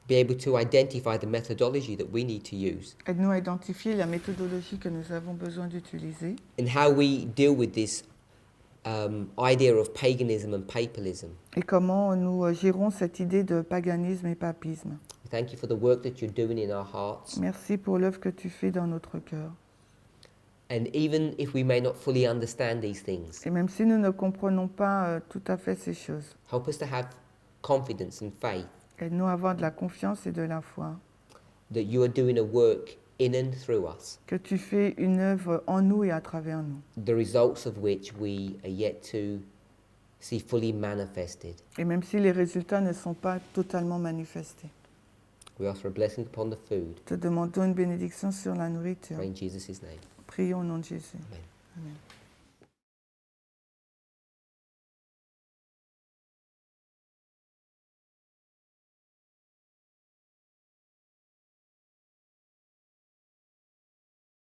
be able to identify the methodology that we need to use aide-nous à identifier la méthodologie que nous avons besoin d'utiliser and how we deal with this idea of paganism and papalism. et comment nous gérons cette idée de paganisme et papisme. Thank you for the work that you're doing in our hearts. Merci pour l'œuvre que tu fais dans notre cœur. And even if we may not fully understand these things, Et même si nous ne comprenons pas tout à fait ces choses, help us to have confidence and faith aide-nous à avoir de la confiance et de la foi, that you are doing a work in and through us, que tu fais une œuvre en nous et à travers nous. the results of which we are yet to see fully manifested. Et même si les résultats ne sont pas totalement manifestés. We ask for a blessing upon the food. Te demandons une bénédiction sur la nourriture. Pray in Jesus' name. Prions au nom de Jésus. Amen. Amen.